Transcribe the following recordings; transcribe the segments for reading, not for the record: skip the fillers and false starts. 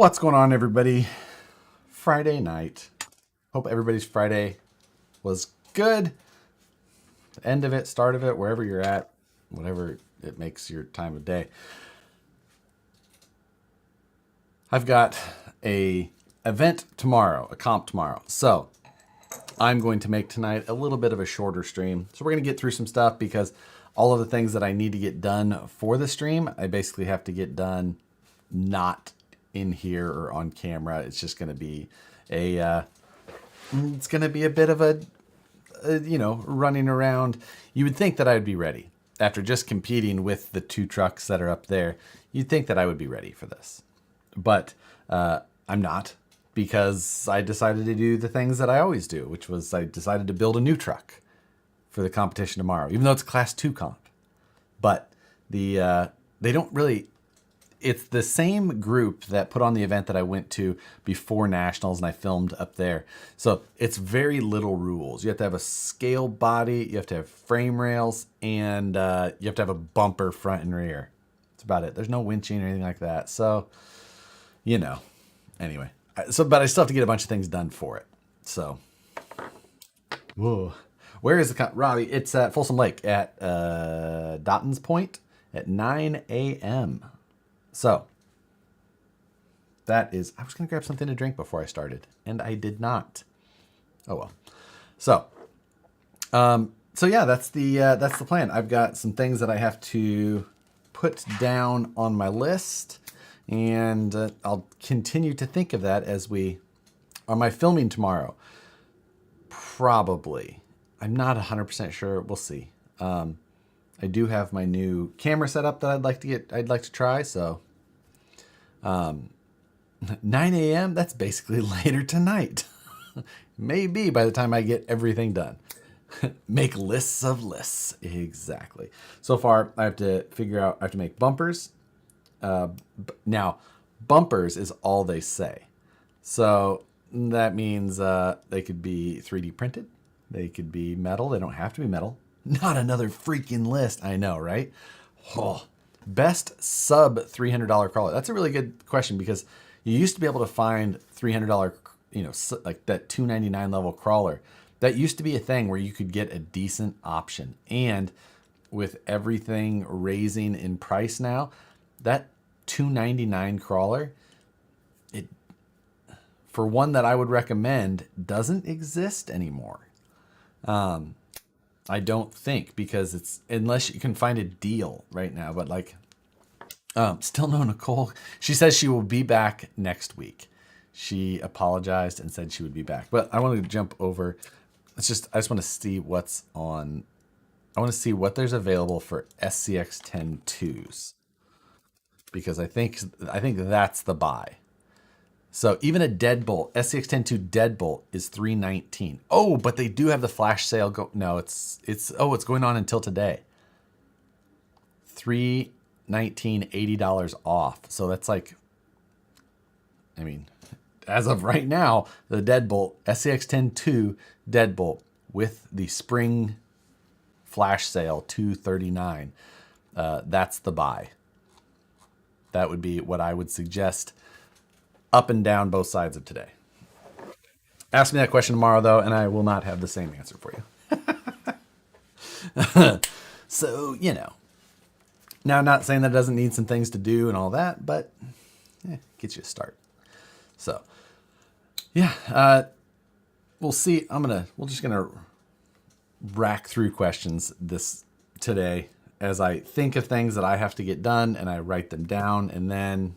What's going on, everybody? Friday night. Hope everybody's Friday was good. End of it, start of it, wherever you're at, whatever it makes your time of day. I've got a event tomorrow, a comp tomorrow. So I'm going to make tonight a little bit of a shorter stream. So we're going to get through some stuff because all of the things that I need to get done for the stream, I basically have to get done not in here or on camera. It's just going to be a bit of a running around. You would think that I would be ready after just competing with the two trucks that are up there. You'd think that I would be ready for this, but I'm not, because I decided to do the things that I always do, which was I decided to build a new truck for the competition tomorrow, even though it's a class 2 comp. But they don't really. It's the same group that put on the event that I went to before Nationals, and I filmed up there. So it's very little rules. You have to have a scale body, you have to have frame rails, and you have to have a bumper front and rear. That's about it. There's no winching or anything like that. So, anyway. But I still have to get a bunch of things done for it. So, whoa. Where is the Robbie? It's at Folsom Lake at Dotton's Point at 9 a.m. So, that is, I was going to grab something to drink before I started, and I did not. Oh, well. So yeah, that's the plan. I've got some things that I have to put down on my list, and I'll continue to think of that as we, on my filming tomorrow, probably. I'm not 100% sure. We'll see. I do have my new camera set up that I'd like to try. So, 9 a.m. That's basically later tonight. Maybe by the time I get everything done. Make lists of lists. Exactly. So far, I have to make bumpers. Now, bumpers is all they say. So that means they could be 3D printed. They could be metal. They don't have to be metal. Not another freaking list. I know, right? Oh, best sub $300 crawler. That's a really good question, because you used to be able to find $300, like that $299 level crawler. That used to be a thing where you could get a decent option. And with everything raising in price now, that $299 crawler, for one that I would recommend, doesn't exist anymore. I don't think, because it's, unless you can find a deal right now, but still no Nicole. She says she will be back next week. She apologized and said she would be back, but I want to jump over. I just want to see what's on. I want to see what there's available for SCX 10-2s, because I think that's the buy. So even a deadbolt, SCX 10-2 deadbolt is $319. Oh, but they do have the flash sale. No, it's going on until today. $319, $80 off. So that's like, as of right now, the deadbolt, SCX 10-2 deadbolt with the spring flash sale, $239. That's the buy. That would be what I would suggest, up and down both sides of today. Ask me that question tomorrow, though, and I will not have the same answer for you. So, Now, I'm not saying that it doesn't need some things to do and all that, but gets you a start. So, yeah, we'll see. We're just gonna rack through questions today as I think of things that I have to get done, and I write them down, and then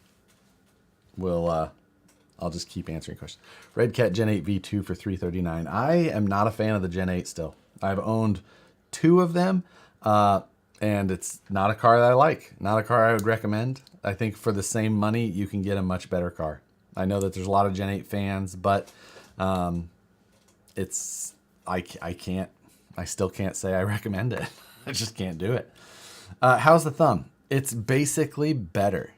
I'll just keep answering questions. Red Cat Gen 8 V2 for $339. I am not a fan of the Gen 8 still. I've owned 2 of them, and it's not a car that I like. Not a car I would recommend. I think for the same money, you can get a much better car. I know that there's a lot of Gen 8 fans, but I still can't say I recommend it. I just can't do it. How's the thumb? It's basically better.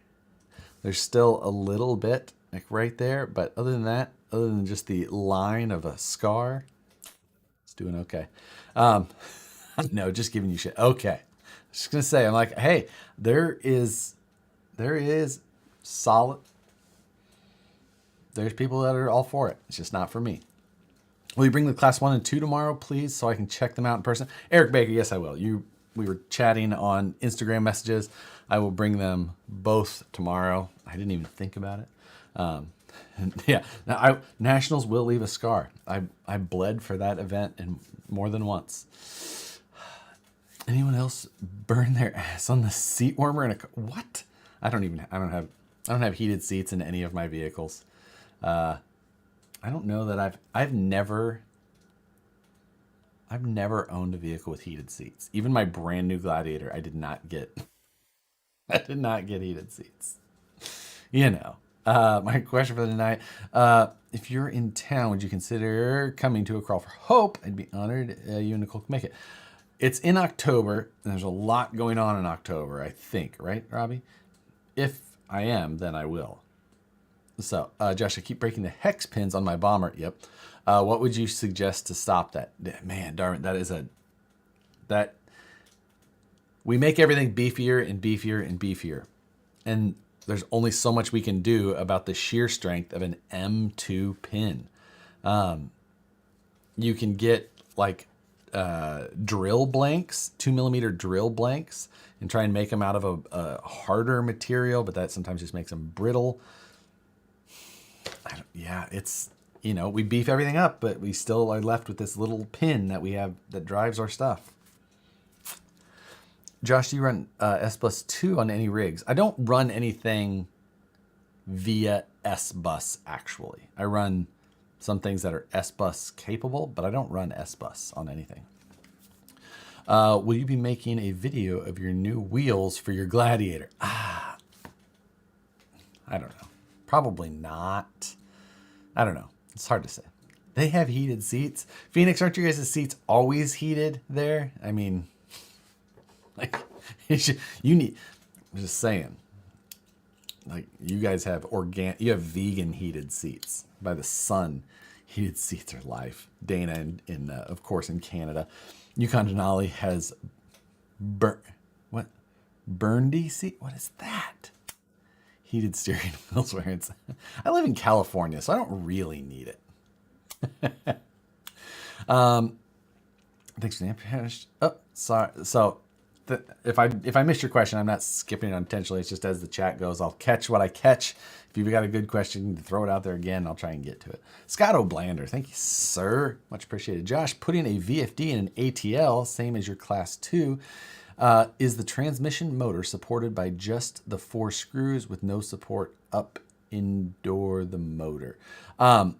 There's still a little bit like right there, but other than that, other than just the line of a scar, it's doing okay. No, just giving you shit. Okay. Just gonna say, I'm like, hey, there is solid. there's people that are all for it. It's just not for me. Will you bring the class 1 and 2 tomorrow, please, so I can check them out in person? Eric Baker, yes, I will. We were chatting on Instagram messages. I will bring them both tomorrow. I didn't even think about it. And yeah, now Nationals will leave a scar. I bled for that event and more than once. Anyone else burn their ass on the seat warmer in a car? What? I don't have heated seats in any of my vehicles. I don't know that I've never owned a vehicle with heated seats. Even my brand new Gladiator, I did not get heated seats. You know. My question for the night, if you're in town, would you consider coming to a Crawl for Hope? I'd be honored you and Nicole can make it. It's in October, and there's a lot going on in October, I think. Right, Robbie? If I am, then I will. So, Josh, I keep breaking the hex pins on my bomber. Yep. What would you suggest to stop that? Man, darn it, that we make everything beefier and beefier and beefier. And there's only so much we can do about the shear strength of an M2 pin. You can get like drill blanks, 2mm drill blanks, and try and make them out of a harder material, but that sometimes just makes them brittle. It's, we beef everything up, but we still are left with this little pin that we have that drives our stuff. Josh, do you run S-Bus 2 on any rigs? I don't run anything via S-Bus, actually. I run some things that are S-Bus capable, but I don't run S-Bus on anything. Will you be making a video of your new wheels for your Gladiator? I don't know. Probably not. I don't know. It's hard to say. They have heated seats. Phoenix, aren't you guys' seats always heated there? I mean... Like, I'm just saying, like, you guys have you have vegan heated seats. By the sun, heated seats are life. Dana, of course, in Canada. Yukon Denali has Burndy seat? What is that? Heated steering wheels where it's... I live in California, so I don't really need it. Thanks for the information. Oh, sorry. So... If I missed your question, I'm not skipping it intentionally. It's just as the chat goes, I'll catch what I catch. If you've got a good question, throw it out there again. I'll try and get to it. Scott O'Blander, thank you, sir. Much appreciated. Josh, putting a VFD in an ATL, same as your Class 2, is the transmission motor supported by just the 4 screws with no support up indoor the motor? So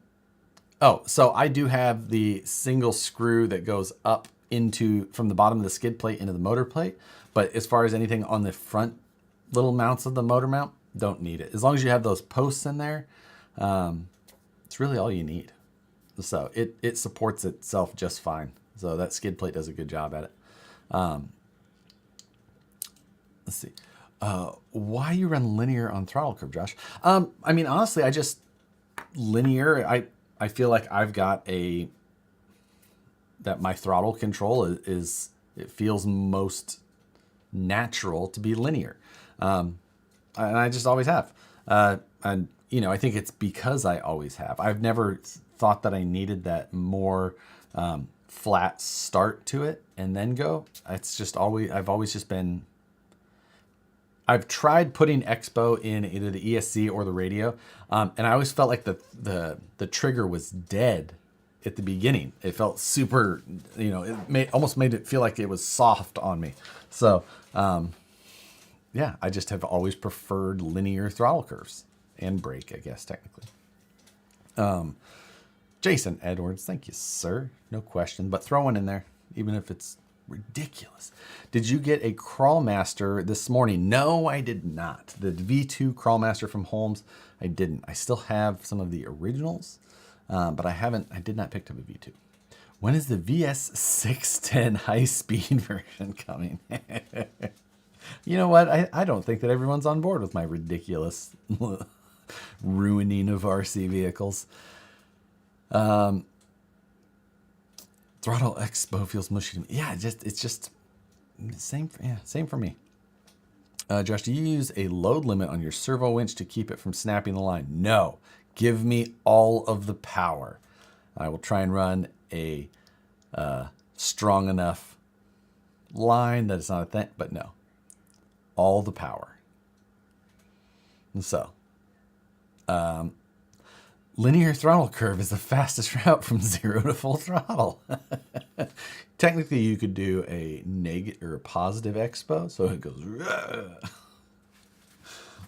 I do have the single screw that goes up from the bottom of the skid plate into the motor plate. But as far as anything on the front little mounts of the motor mount, don't need it. As long as you have those posts in there, it's really all you need. So it supports itself just fine. So that skid plate does a good job at it. Let's see. Why you run linear on throttle curve, Josh? I mean, honestly, I just linear. I feel like I've got that my throttle control it feels most natural to be linear. And I just always have. And, I think it's because I always have. I've never thought that I needed that more flat start to it and then go. It's just I've always just been... I've tried putting Expo in either the ESC or the radio, and I always felt like the trigger was dead at the beginning. It felt super, almost made it feel like it was soft on me. So, I just have always preferred linear throttle curves and brake, I guess, technically. Jason Edwards, thank you, sir. No question, but throw one in there, even if it's ridiculous. Did you get a Crawlmaster this morning? No, I did not. The V2 Crawlmaster from Holmes, I didn't. I still have some of the originals. But I did not pick up a V2. When is the VS610 high-speed version coming? You know what? I don't think that everyone's on board with my ridiculous ruining of RC vehicles. Throttle Expo feels mushy to me. Yeah, it's just same for me. Josh, do you use a load limit on your servo winch to keep it from snapping the line? No. Give me all of the power. I will try and run a strong enough line that it's not a thing, but no. All the power. And so, linear throttle curve is the fastest route from 0 to full throttle. Technically, you could do a negative or a positive expo, so it goes.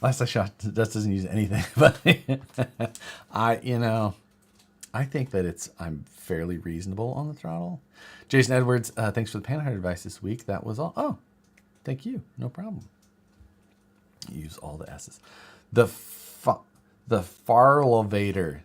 Last I shot, that doesn't use anything, but I think that I'm fairly reasonable on the throttle. Jason Edwards, thanks for the panel advice this week. That was all. Oh, thank you. No problem. Use all the S's. The Farlevator,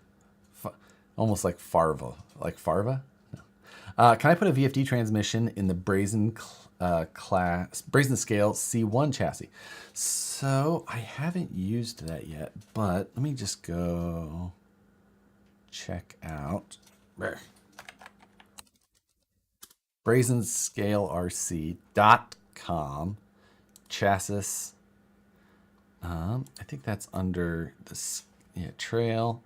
almost like Farva, No. Can I put a VFD transmission in the brazen scale C1 chassis? So I haven't used that yet, but let me just go check out brazenscalerc.com chassis. I think that's under the trail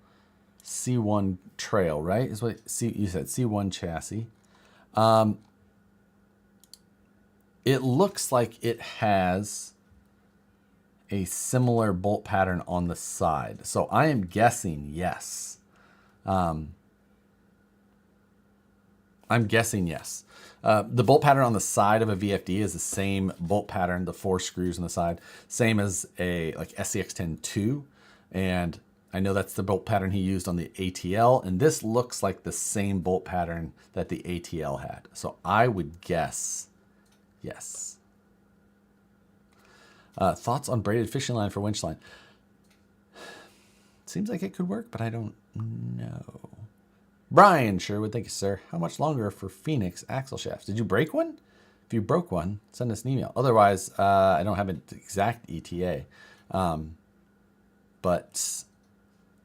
C1 trail, right? Is what you said, C1 chassis. It looks like it has a similar bolt pattern on the side. So I am guessing yes. I'm guessing yes. The bolt pattern on the side of a VFD is the same bolt pattern, the 4 screws on the side, same as a like SCX-10-2. And I know that's the bolt pattern he used on the ATL. And this looks like the same bolt pattern that the ATL had. So I would guess yes. Thoughts on braided fishing line for winch line? Seems like it could work, but I don't know. Brian Sherwood, thank you, sir. How much longer for Phoenix axle shafts? Did you break one? If you broke one, send us an email. Otherwise, I don't have an exact ETA. But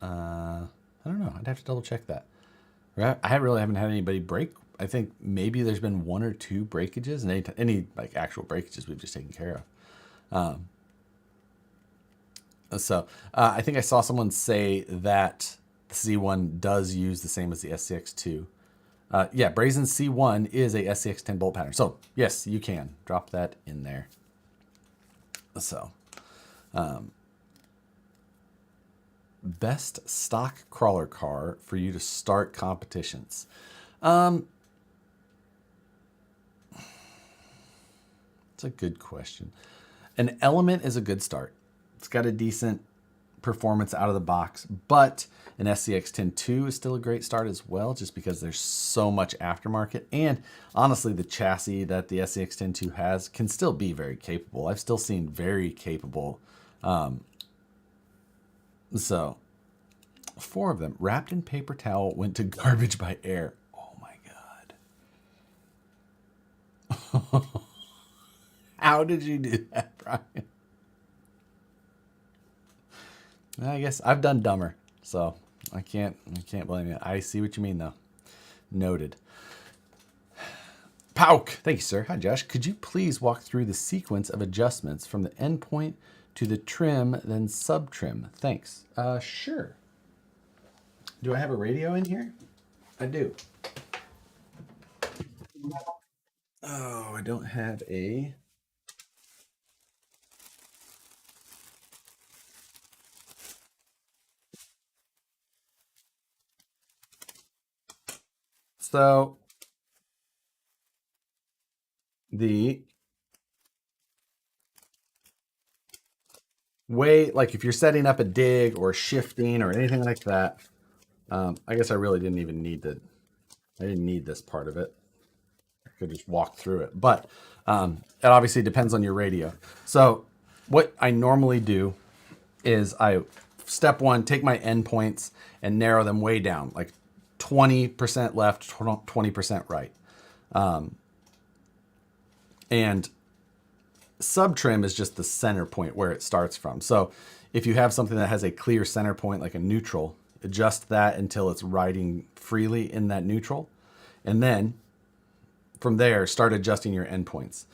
I don't know. I'd have to double check that. I really haven't had anybody break. I think maybe there's been 1 or 2 breakages, and any like actual breakages we've just taken care of. So I think I saw someone say that the C1 does use the same as the SCX-2. Yeah, Brazen C1 is a SCX-10 bolt pattern. So yes, you can drop that in there. So best stock crawler car for you to start competitions. It's a good question. An Element is a good start. It's got a decent performance out of the box, but an SCX-10-2 is still a great start as well, just because there's so much aftermarket. And honestly, the chassis that the SCX-10-2 has can still be very capable. I've still seen very capable. So 4 of them wrapped in paper towel went to garbage by air. Oh my God. How did you do that, Brian? I guess I've done dumber, so I can't blame you. I see what you mean, though. Noted. Pauk, thank you, sir. Hi, Josh. Could you please walk through the sequence of adjustments from the endpoint to the trim, then sub-trim? Thanks. Sure. Do I have a radio in here? I do. Oh, I don't have a... So the way, like if you're setting up a dig or shifting or anything like that, I guess I really didn't even need I didn't need this part of it. I could just walk through it, but it obviously depends on your radio. So what I normally do is step 1, take my endpoints and narrow them way down, like 20% left, 20% right. And sub-trim is just the center point where it starts from. So if you have something that has a clear center point, like a neutral, adjust that until it's riding freely in that neutral. And then from there, start adjusting your endpoints.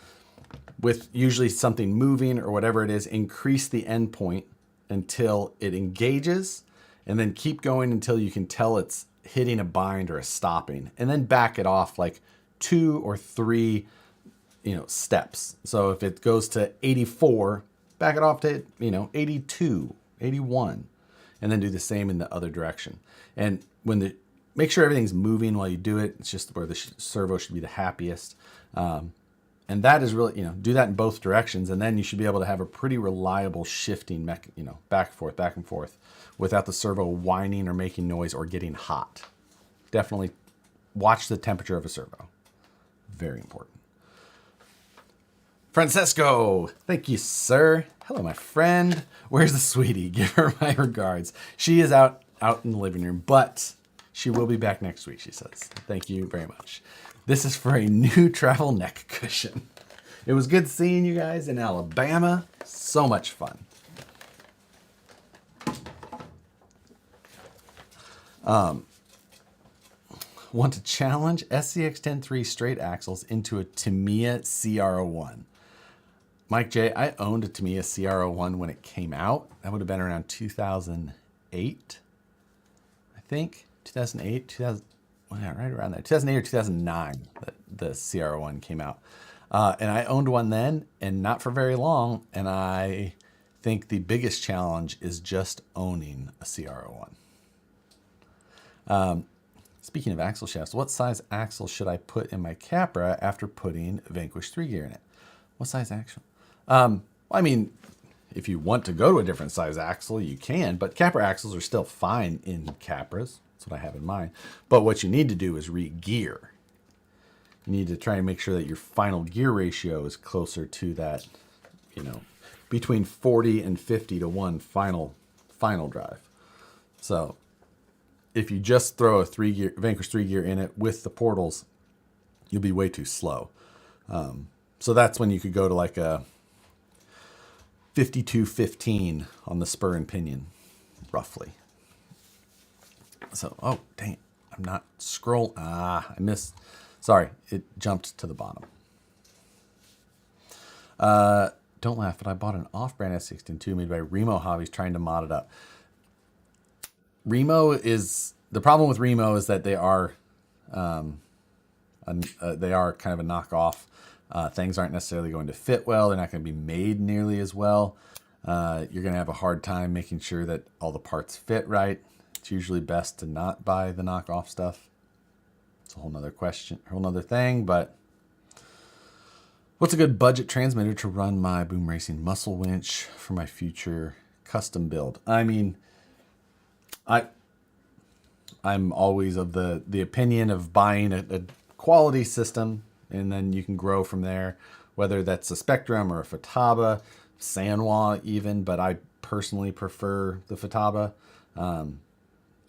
With usually something moving or whatever it is, increase the endpoint until it engages, and then keep going until you can tell it's hitting a bind or a stopping, and then back it off like 2 or 3 steps. So if it goes to 84, back it off to 82, 81, and then do the same in the other direction. And make sure everything's moving while you do it. It's just where the servo should be the happiest. And that is really, do that in both directions, and then you should be able to have a pretty reliable shifting back and forth, without the servo whining or making noise or getting hot. Definitely watch the temperature of a servo. Very important. Francesco, thank you, sir. Hello, my friend. Where's the sweetie? Give her my regards. She is out in the living room, but she will be back next week, she says. Thank you very much. This is for a new travel neck cushion. It was good seeing you guys in Alabama. So much fun. Want to challenge SCX-103 straight axles into a Tamiya CR01. Mike J, I owned a Tamiya CR01 when it came out. That would have been around 2008, I think. 2008, 2000, yeah, right around there. 2008 or 2009, the CR01 came out. And I owned one then, and not for very long. And I think the biggest challenge is just owning a CR01. Speaking of axle shafts, what size axle should I put in my Capra after putting Vanquish 3 gear in it? What size axle? I mean, if you want to go to a different size axle, you can, but Capra axles are still fine in Capras. That's what I have in mind. But what you need to do is re-gear. You need to try and make sure that your final gear ratio is closer to that, between 40 and 50 to 1 final drive. So if you just throw a Vanquish 3 gear in it with the portals, you'll be way too slow. So that's when you could go to like a 52-15 on the spur and pinion, roughly. So, oh, dang it. I'm not I missed. Sorry, it jumped to the bottom. Don't laugh, but I bought an off-brand S16 made by Remo Hobbies trying to mod it up. The problem with Remo is that they are kind of a knockoff. Things aren't necessarily going to fit well. They're not going to be made nearly as well. You're going to have a hard time making sure that all the parts fit right. It's usually best to not buy the knockoff stuff. It's a whole nother question, a whole nother thing, but what's a good budget transmitter to run my Boom Racing muscle winch for my future custom build? I mean, I'm always of the opinion of buying a quality system, and then you can grow from there, whether that's a Spectrum or a Futaba, Sanwa even, but I personally prefer the Futaba.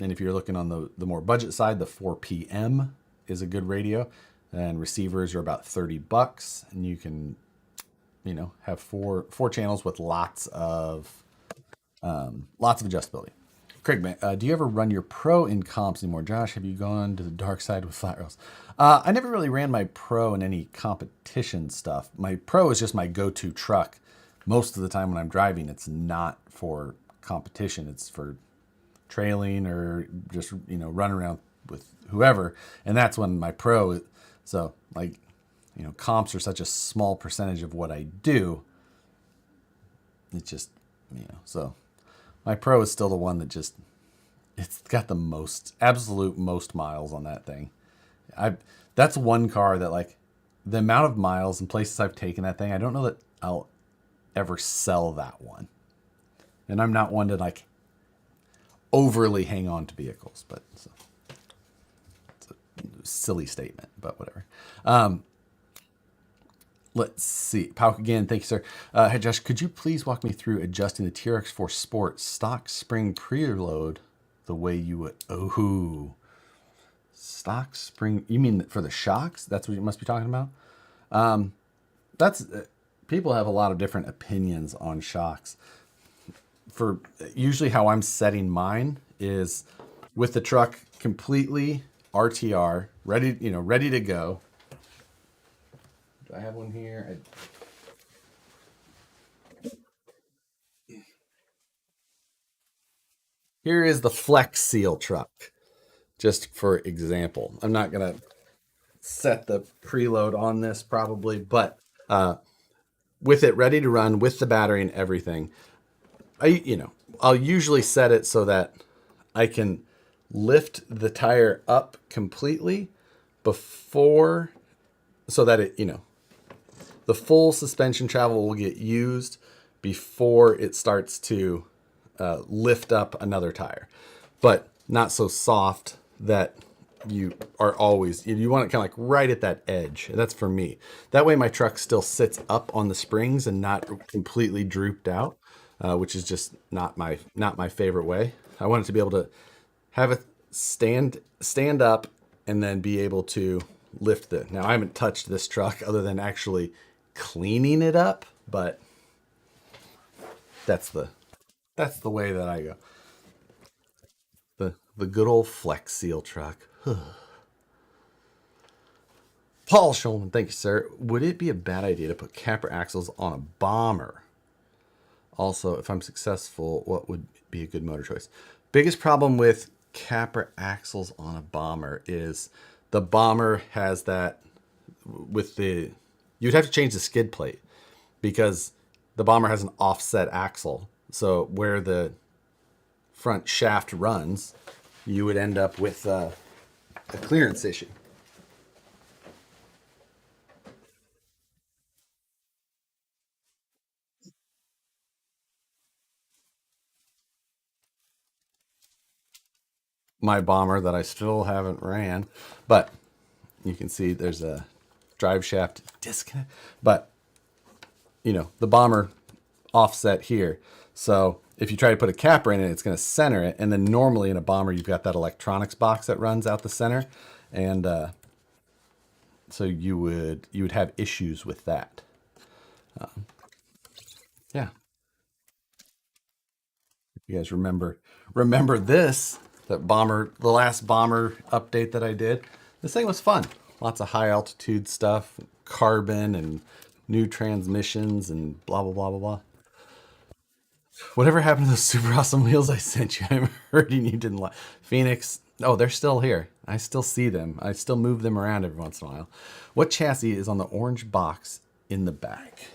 And if you're looking on the more budget side, the 4PM is a good radio, and receivers are about $30, and you can, have four channels with lots of adjustability. Craig, man, do you ever run your Pro in comps anymore? Josh, have you gone to the dark side with flat rails? I never really ran my Pro in any competition stuff. My Pro is just my go-to truck. Most of the time when I'm driving, it's not for competition. It's for trailing or just, run around with whoever. And that's when my Pro, so like, comps are such a small percentage of what I do. It's just, so my Pro is still the one that just, it's got the absolute most miles on that thing. That's one car that, like, the amount of miles and places I've taken that thing, I don't know that I'll ever sell that one. And I'm not one to, like, overly hang on to vehicles, but it's a silly statement, but whatever. Let's see. Pauk again. Thank you, sir. Hey, Josh, could you please walk me through adjusting the TRX4 Sport stock spring preload the way you would? Oh, stock spring. You mean for the shocks? That's what you must be talking about? People have a lot of different opinions on shocks. For usually how I'm setting mine is with the truck completely RTR, ready to go. Do I have one here? Here is the Flex Seal truck, just for example. I'm not going to set the preload on this probably, but with it ready to run with the battery and everything, I'll usually set it so that I can lift the tire up completely before, so that the full suspension travel will get used before it starts to lift up another tire, but not so soft that you are always, you want it kind of like right at that edge. That's for me. That way my truck still sits up on the springs and not completely drooped out, which is just not my favorite way. I want it to be able to have it stand up and then be able to lift it. Now I haven't touched this truck other than actually cleaning it up, but that's the way that I go. The good old Flex Seal truck. Paul Schulman, thank you, sir. Would it be a bad idea to put capper axles on a bomber? Also, if I'm successful, what would be a good motor choice? Biggest problem with capper axles on a bomber is the bomber has that you'd have to change the skid plate because the bomber has an offset axle. So where the front shaft runs, you would end up with a clearance issue. My bomber that I still haven't ran, but you can see there's a drive shaft disconnect. But the bomber offset here. So if you try to put a capper in it, it's going to center it. And then normally in a bomber, you've got that electronics box that runs out the center, and so you would have issues with that. Yeah, you guys remember this, the last bomber update that I did. This thing was fun. Lots of high altitude stuff, carbon and new transmissions and blah blah blah blah blah. Whatever happened to those super awesome wheels I sent you? I'm hurting you didn't like Phoenix. Oh, they're still here. I still see them. I still move them around every once in a while. What chassis is on the orange box in the back?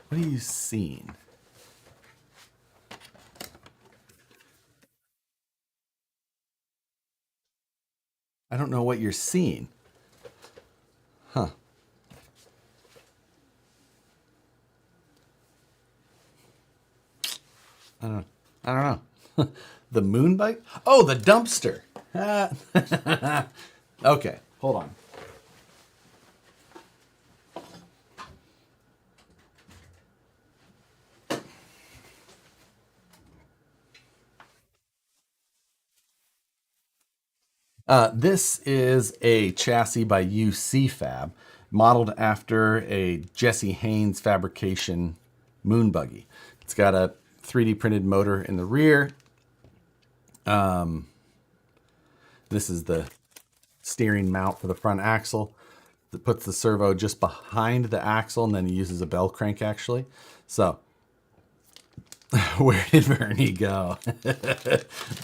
What are you seeing? I don't know what you're seeing. Huh. I don't know. The moon bike? Oh, the dumpster. Okay, hold on. This is a chassis by UC Fab, modeled after a Jesse Haynes fabrication moon buggy. It's got a 3D printed motor in the rear. This is the steering mount for the front axle that puts the servo just behind the axle, and then he uses a bell crank actually. So where did Bernie go?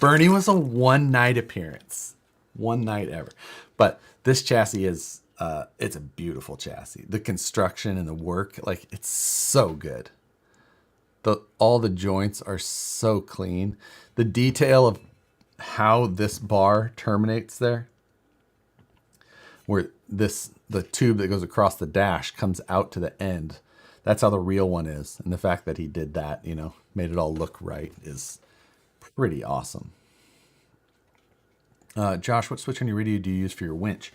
Bernie was a one night appearance. One night ever. But this chassis is it's a beautiful chassis. The construction and the work, like, it's so good. All the joints are so clean. The detail of how this bar terminates there, where the tube that goes across the dash comes out to the end. That's how the real one is. And the fact that he did that, made it all look right, is pretty awesome. Josh, what switch on your radio do you use for your winch?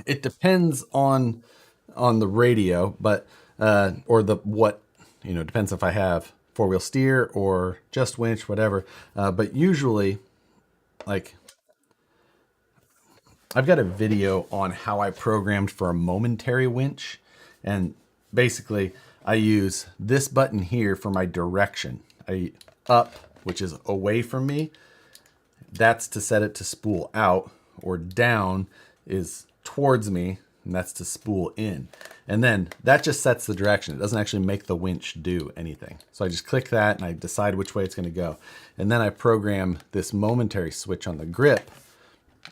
It depends on the radio, but or the what, depends if I have four-wheel steer or just winch, whatever. But usually, like, I've got a video on how I programmed for a momentary winch, and basically I use this button here for my direction. Up, which is away from me. That's to set it to spool out, or down is towards me, and that's to spool in. And then that just sets the direction. It doesn't actually make the winch do anything. So I just click that and I decide which way it's going to go. And then I program this momentary switch on the grip,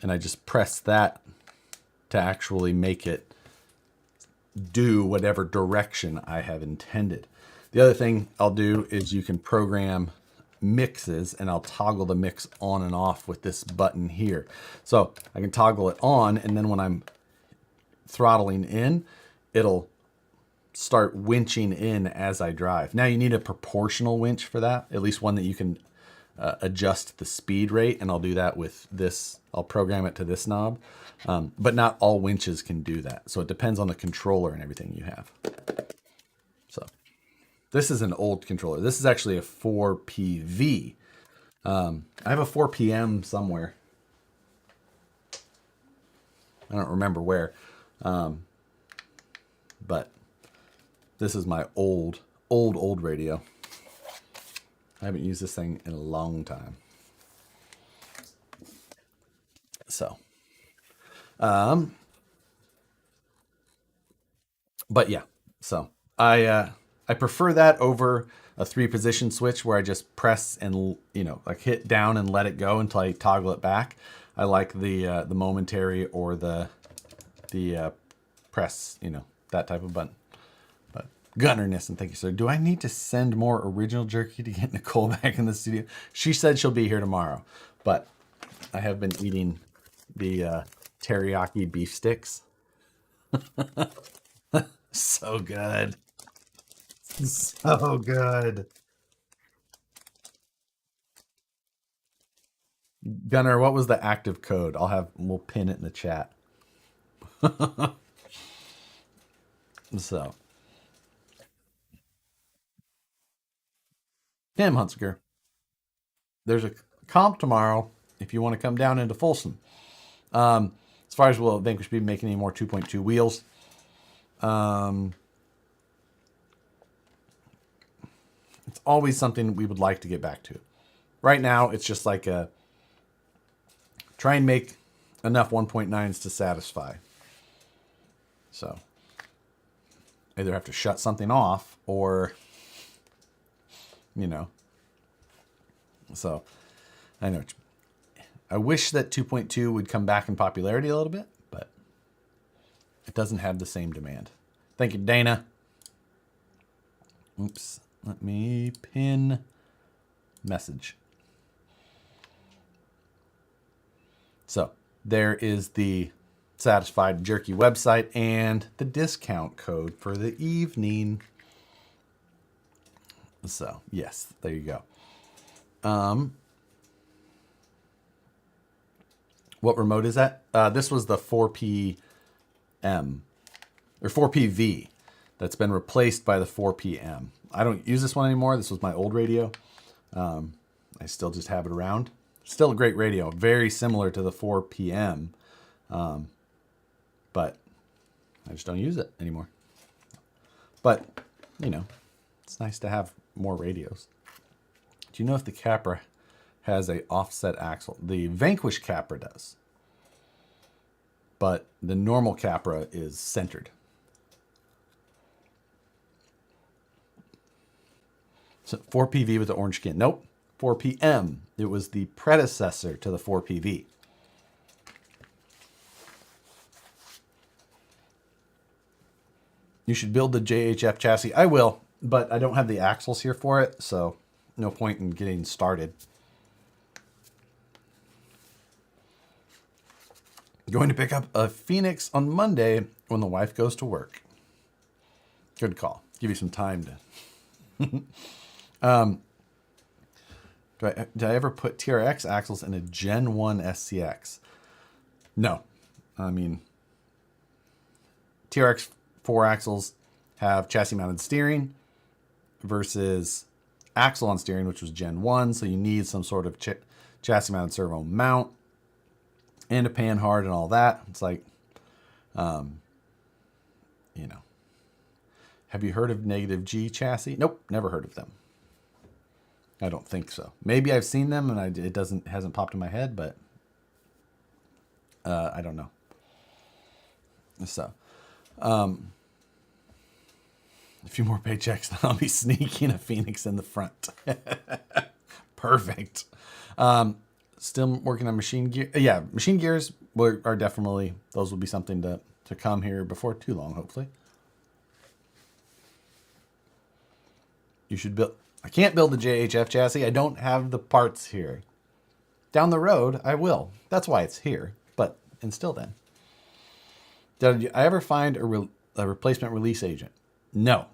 and I just press that to actually make it do whatever direction I have intended. The other thing I'll do is you can program mixes, and I'll toggle the mix on and off with this button here. So I can toggle it on, and then when I'm throttling in, it'll start winching in as I drive. Now you need a proportional winch for that, at least one that you can adjust the speed rate, and I'll do that with this. I'll program it to this knob, but not all winches can do that. So it depends on the controller and everything you have. So this is an old controller. This is actually a 4PV. I have a 4PM somewhere. I don't remember where. But this is my old radio. I haven't used this thing in a long time. So, but yeah, so I prefer that over a 3-position switch where I just press and, you know, like hit down and let it go until I toggle it back. I like the momentary or the press, you know, that type of button. But Gunnerness, and thank you, sir. Do I need to send more original jerky to get Nicole back in the studio? She said she'll be here tomorrow, but I have been eating the teriyaki beef sticks. So good. So good. Gunner, what was the active code? We'll pin it in the chat. So, Tim Hunsaker, there's a comp tomorrow if you want to come down into Folsom. As far as will Vanquish be making any more 2.2 wheels, it's always something we would like to get back to. Right now, it's just like try and make enough 1.9s to satisfy. So either have to shut something off or, you know. So I know. I wish that 2.2 would come back in popularity a little bit, but it doesn't have the same demand. Thank you, Dana. Oops. Let me pin message. So there is the Satisfied Jerky website and the discount code for the evening. So yes, there you go. What remote is that? This was the 4PM or 4PV that's been replaced by the 4PM. I don't use this one anymore. This was my old radio. I still just have it around. Still a great radio, very similar to the 4PM, but I just don't use it anymore. But, you know, it's nice to have more radios. Do you know if the Capra has a offset axle? The Vanquish Capra does, but the normal Capra is centered. So 4PV with the orange skin. Nope. 4PM. It was the predecessor to the 4PV. You should build the JHF chassis. I will, but I don't have the axles here for it, so no point in getting started. Going to pick up a Phoenix on Monday when the wife goes to work. Good call. Give you some time to... Did I ever put TRX axles in a Gen 1 SCX? No. I mean, TRX 4 axles have chassis mounted steering versus axle on steering, which was Gen 1. So you need some sort of chassis mounted servo mount and a pan hard and all that. It's like, you know, have you heard of negative G chassis? Nope, never heard of them. I don't think so. Maybe I've seen them and it hasn't popped in my head, but I don't know. So, a few more paychecks, and I'll be sneaking a Phoenix in the front. Perfect. Still working on machine gear. Yeah, machine gears are definitely, those will be something to come here before too long, hopefully. You should build. I can't build the JHF chassis. I don't have the parts here. Down the road, I will. That's why it's here. But until then. Did I ever find a replacement release agent? No.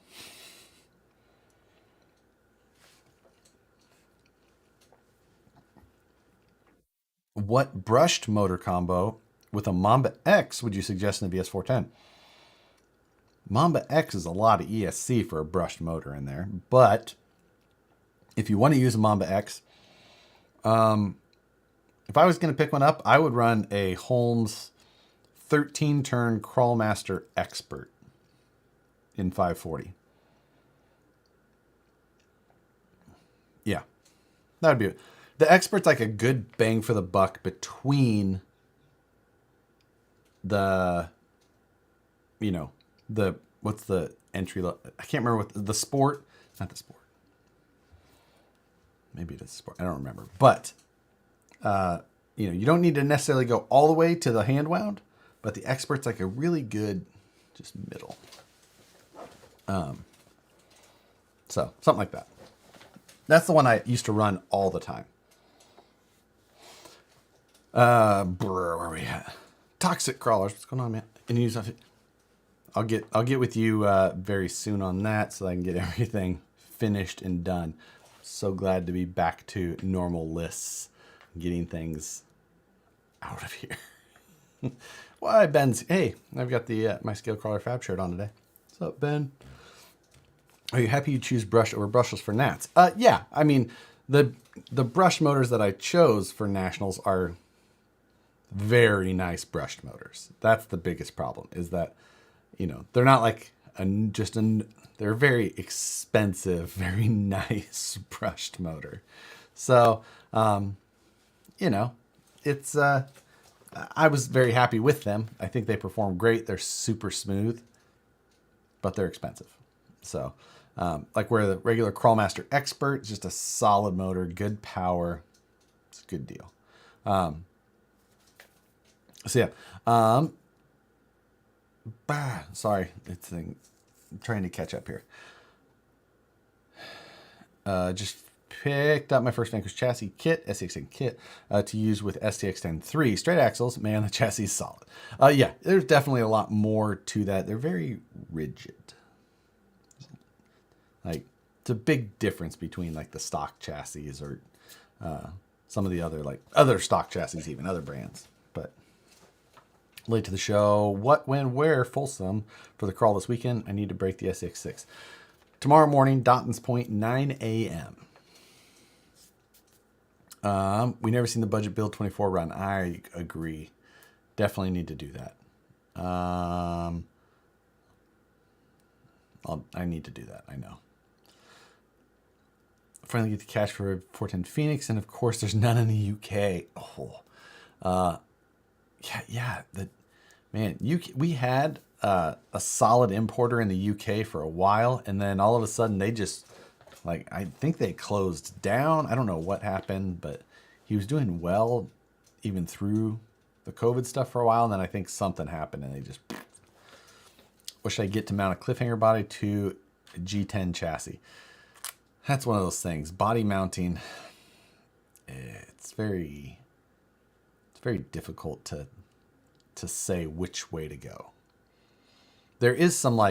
What brushed motor combo with a Mamba X would you suggest in the BS410? Mamba X is a lot of ESC for a brushed motor in there. But if you want to use a Mamba X, if I was going to pick one up, I would run a Holmes 13-turn Crawlmaster Expert in 540. Yeah, that would be it. The Expert's like a good bang for the buck between the, what's the entry level? I can't remember what the Sport, not the Sport. Maybe it is Sport. I don't remember. But, you don't need to necessarily go all the way to the hand wound, but the Expert's like a really good, just middle. So something like that. That's the one I used to run all the time. Where are we at? Toxic crawlers. What's going on, man? And use I'll get with you very soon on that, so I can get everything finished and done. So glad to be back to normal lists, getting things out of here. Why, Ben's? Hey, I've got the my Scale Crawler Fab shirt on today. What's up, Ben? Are you happy you choose brush over brushless for Nats? Yeah. I mean, the brush motors that I chose for Nationals are very nice brushed motors. That's the biggest problem, is that, they're not like they're very expensive, very nice brushed motor. So, it's, I was very happy with them. I think they perform great. They're super smooth, but they're expensive. So, like where the regular Crawlmaster Expert is just a solid motor, good power. It's a good deal. So yeah, sorry, I'm trying to catch up here. Just picked up my first Vanquish chassis kit, STX10 kit, to use with STX10-3 straight axles. Man, the chassis is solid. Yeah, there's definitely a lot more to that. They're very rigid. Like, it's a big difference between like the stock chassis or some of the other stock chassis, even other brands. But late to the show. What, when, where? Folsom for the crawl this weekend. I need to break the SX6 tomorrow morning. Dottons Point, 9 a.m. We never seen the budget build 24 run. I agree. Definitely need to do that. I need to do that. I know. Finally get the cash for 410 Phoenix, and of course there's none in the UK. Yeah. We had a solid importer in the UK for a while, and then all of a sudden they just, I think they closed down. I don't know what happened, but he was doing well even through the COVID stuff for a while, and then I think something happened, and they just... Wish I get to mount a cliffhanger body to a G10 chassis. That's one of those things. Body mounting, it's very difficult to say which way to go. There is some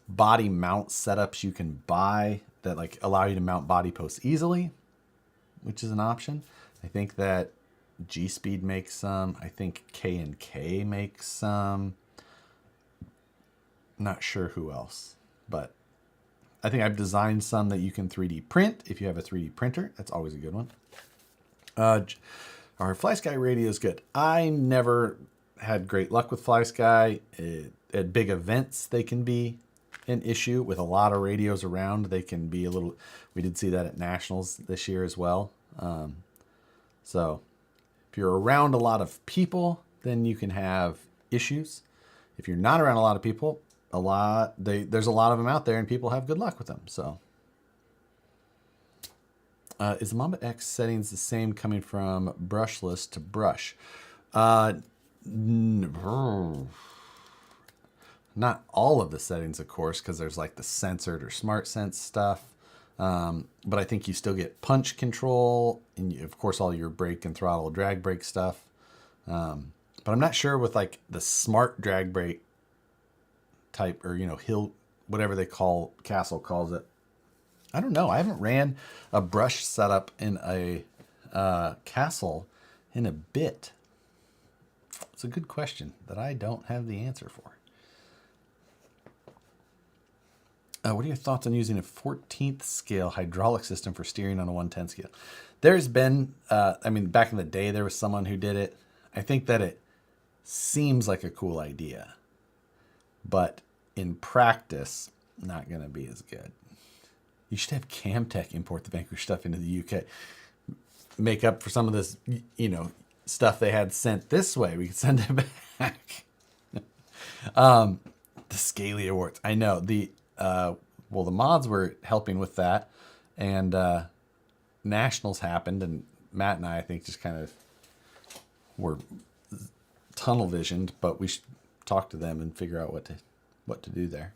body mount setups you can buy that allow you to mount body posts easily, which is an option. I think that G-Speed makes some. I think K&K makes some. Not sure who else, but I think I've designed some that you can 3D print if you have a 3D printer. That's always a good one. Our FlySky radio is good. I never had great luck with FlySky. At big events, they can be an issue. With a lot of radios around, they can be a little... We did see that at Nationals this year as well. So if you're around a lot of people, then you can have issues. If you're not around a lot of people, there's a lot of them out there, and people have good luck with them. So, is the Mamba X settings the same coming from brushless to brush? Not all of the settings, of course, because there's like the censored or smart sense stuff. But I think you still get punch control, and of course all your brake and throttle drag brake stuff. But I'm not sure with like the smart drag brake type, or hill, whatever Castle calls it. I don't know. I haven't ran a brush setup in a Castle in a bit. It's a good question that I don't have the answer for. What are your thoughts on using a 14th scale hydraulic system for steering on a 110 scale? There's been, back in the day, there was someone who did it. I think that it seems like a cool idea, but in practice, not going to be as good. You should have Camtech import the Vanquish stuff into the UK. Make up for some of this, stuff they had sent this way. We could send it back. The Scaly Awards. I know. The mods were helping with that, and Nationals happened, and Matt and I think, just kind of were tunnel visioned, but we should talk to them and figure out what to do there.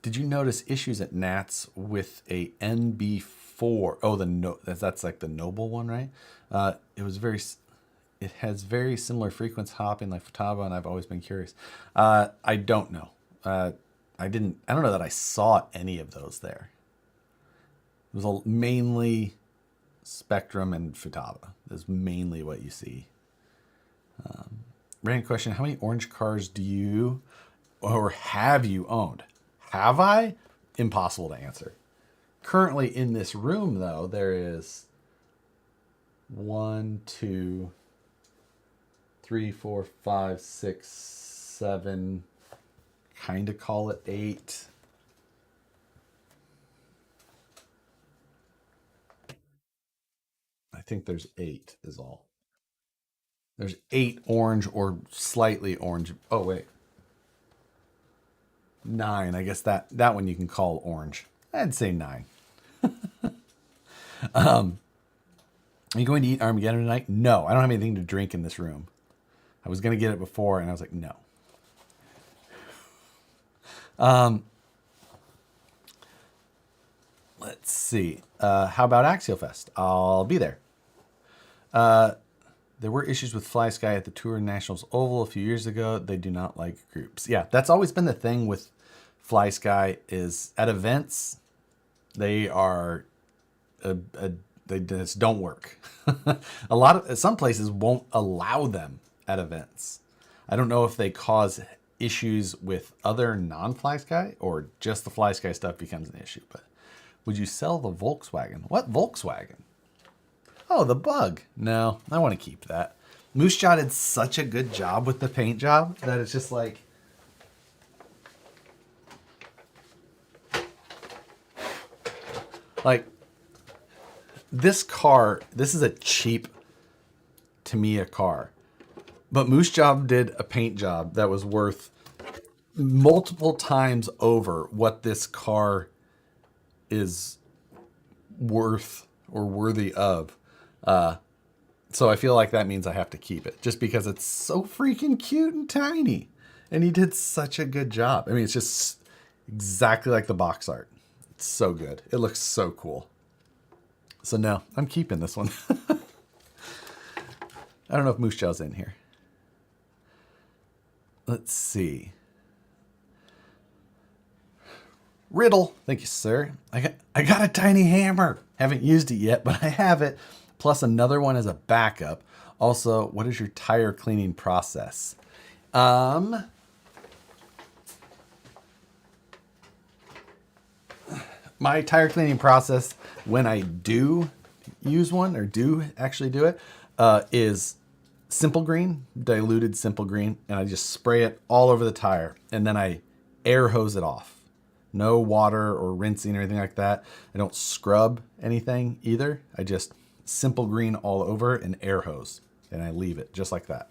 Did you notice issues at Nats with a NB4? Oh, that's like the Noble one, right? It has very similar frequency hopping like Futaba, and I've always been curious. I don't know. I don't know that I saw any of those there. It was mainly Spectrum and Futaba. That's mainly what you see. Random question: how many orange cars do you or have you owned? Have I? Impossible to answer. Currently in this room, though, there is 1, 2, 3, 4, 5, 6, 7. Kind of call it 8. I think there's 8 is all. There's 8 orange or slightly orange. Oh, wait. 9. I guess that one you can call orange. I'd say 9. Are you going to eat Armageddon tonight? No, I don't have anything to drink in this room. I was going to get it before, and I was like, no. Let's see. How about Axial Fest? I'll be there. There were issues with Fly Sky at the Tour Nationals Oval a few years ago. They do not like groups. Yeah, that's always been the thing with Fly Sky, is at events, they are they just don't work. Some places won't allow them at events. I don't know if they cause issues with other non-Fly Sky or just the Fly Sky stuff becomes an issue. But would you sell the Volkswagen? What Volkswagen? Oh, the Bug. No, I want to keep that. Moose Jaw did such a good job with the paint job that it's just like, this car, this is a cheap Tamiya car, but Moose Job did a paint job that was worth multiple times over what this car is worth or worthy of. So I feel like that means I have to keep it just because it's so freaking cute and tiny. And he did such a good job. I mean, it's just exactly like the box art. It's so good. It looks so cool. So no, I'm keeping this one. I don't know if Moose Jaw's in here. Let's see. Riddle. Thank you, sir. I got a tiny hammer. Haven't used it yet, but I have it. Plus another one as a backup. Also, what is your tire cleaning process? My tire cleaning process, when I do use one or do actually do it, is Simple Green, diluted Simple Green, and I just spray it all over the tire, and then I air hose it off. No water or rinsing or anything like that. I don't scrub anything either. I just Simple Green all over and air hose, and I leave it just like that.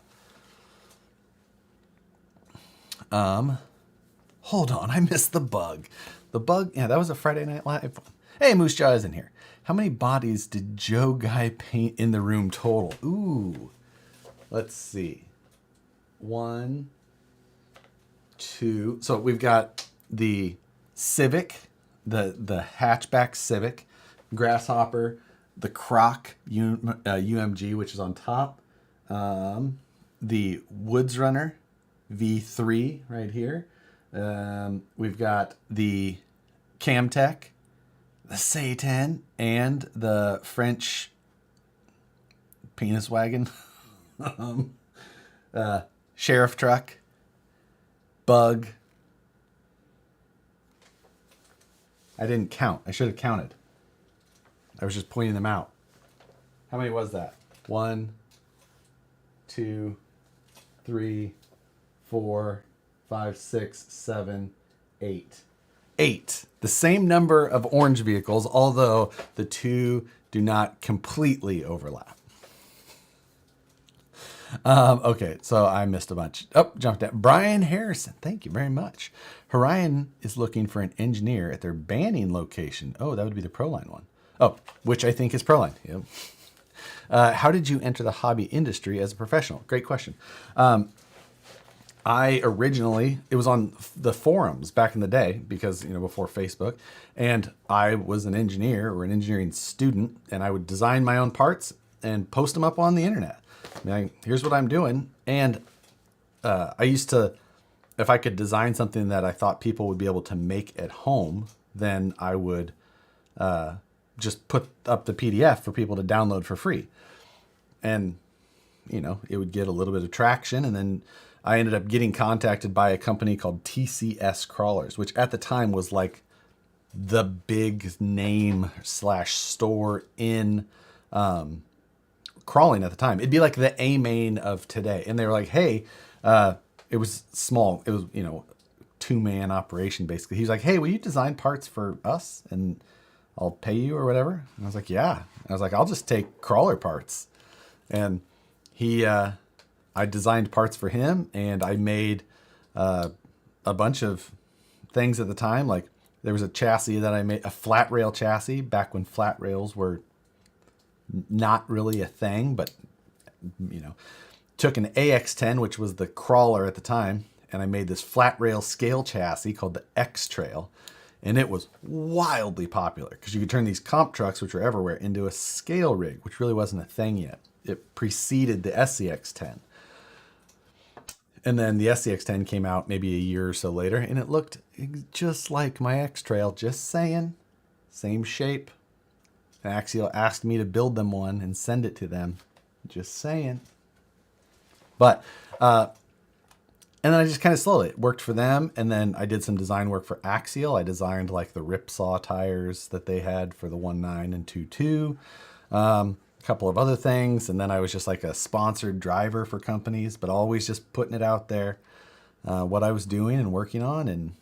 Hold on, I missed the bug. The bug, yeah, that was a Friday Night Live. Hey, Moose Jaw is in here. How many bodies did Joe Guy paint in the room total? Ooh, let's see. 1, 2. So we've got the Civic, the hatchback Civic, Grasshopper, the Croc UMG, which is on top, the Woods Runner V3 right here. We've got the Camtech, the Satan, and the French penis wagon, sheriff truck, bug. I didn't count. I should have counted. I was just pointing them out. How many was that? 1, 2, 3, 4, 5, 6, 7, 8. 8. The same number of orange vehicles, although the two do not completely overlap. Okay, so I missed a bunch. Oh, jumped out. Brian Harrison, thank you very much. Horion is looking for an engineer at their Banning location. Oh, that would be the Proline one. Oh, which I think is Proline. Yep. How did you enter the hobby industry as a professional? Great question. I originally, it was on the forums back in the day because, before Facebook, and I was an engineer or an engineering student, and I would design my own parts and post them up on the internet. Here's what I'm doing. And I used to, if I could design something that I thought people would be able to make at home, then I would just put up the PDF for people to download for free. And, it would get a little bit of traction. And then I ended up getting contacted by a company called TCS Crawlers, which at the time was like the big name / store in crawling at the time. It'd be like the A-main of today. And they were like, hey, it was small. It was, 2-man operation basically. He was like, hey, will you design parts for us and I'll pay you or whatever? And I was like, yeah. I was like, I'll just take crawler parts. And I designed parts for him, and I made a bunch of things at the time. Like there was a chassis that I made, a flat rail chassis, back when flat rails were not really a thing, but took an AX10, which was the crawler at the time, and I made this flat rail scale chassis called the X Trail, and it was wildly popular because you could turn these comp trucks, which were everywhere, into a scale rig, which really wasn't a thing yet. It preceded the SCX10. And then the SCX10 came out maybe a year or so later, and it looked just like my X Trail, just saying. Same shape. Axial asked me to build them one and send it to them. Just saying. But, and then I just kind of slowly, it worked for them. And then I did some design work for Axial. I designed like the Ripsaw tires that they had for the 1.9 and 2.2. A couple of other things. And then I was just like a sponsored driver for companies, but always just putting it out there, what I was doing and working on. And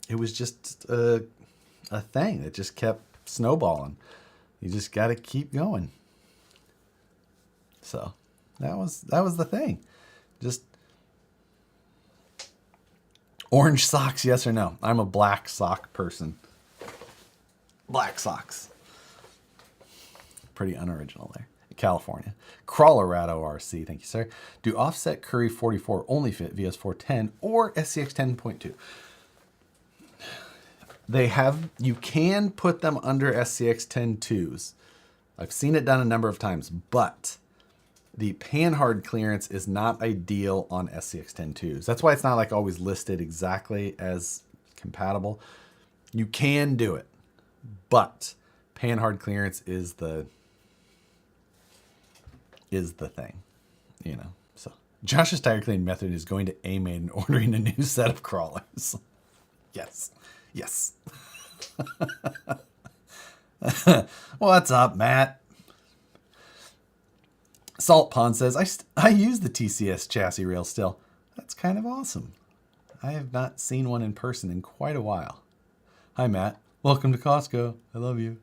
it was just a thing that just kept snowballing. You just got to keep going. So that was the thing. Just orange socks, yes or no? I'm a black sock person. Black socks. Pretty unoriginal there. California. Colorado RC, thank you, sir. Do offset Curry 44 only fit VS 410 or SCX 10.2? They have, you can put them under SCX 10.2s. I've seen it done a number of times, but the panhard clearance is not ideal on SCX 10.2s. That's why it's not like always listed exactly as compatible. You can do it, but panhard clearance is the thing, So Josh's tire cleaning method is going to A-Main and ordering a new set of crawlers. Yes. What's up, Matt? Salt Pond says, I use the TCS chassis rail still. That's kind of awesome. I have not seen one in person in quite a while. Hi, Matt. Welcome to Costco. I love you.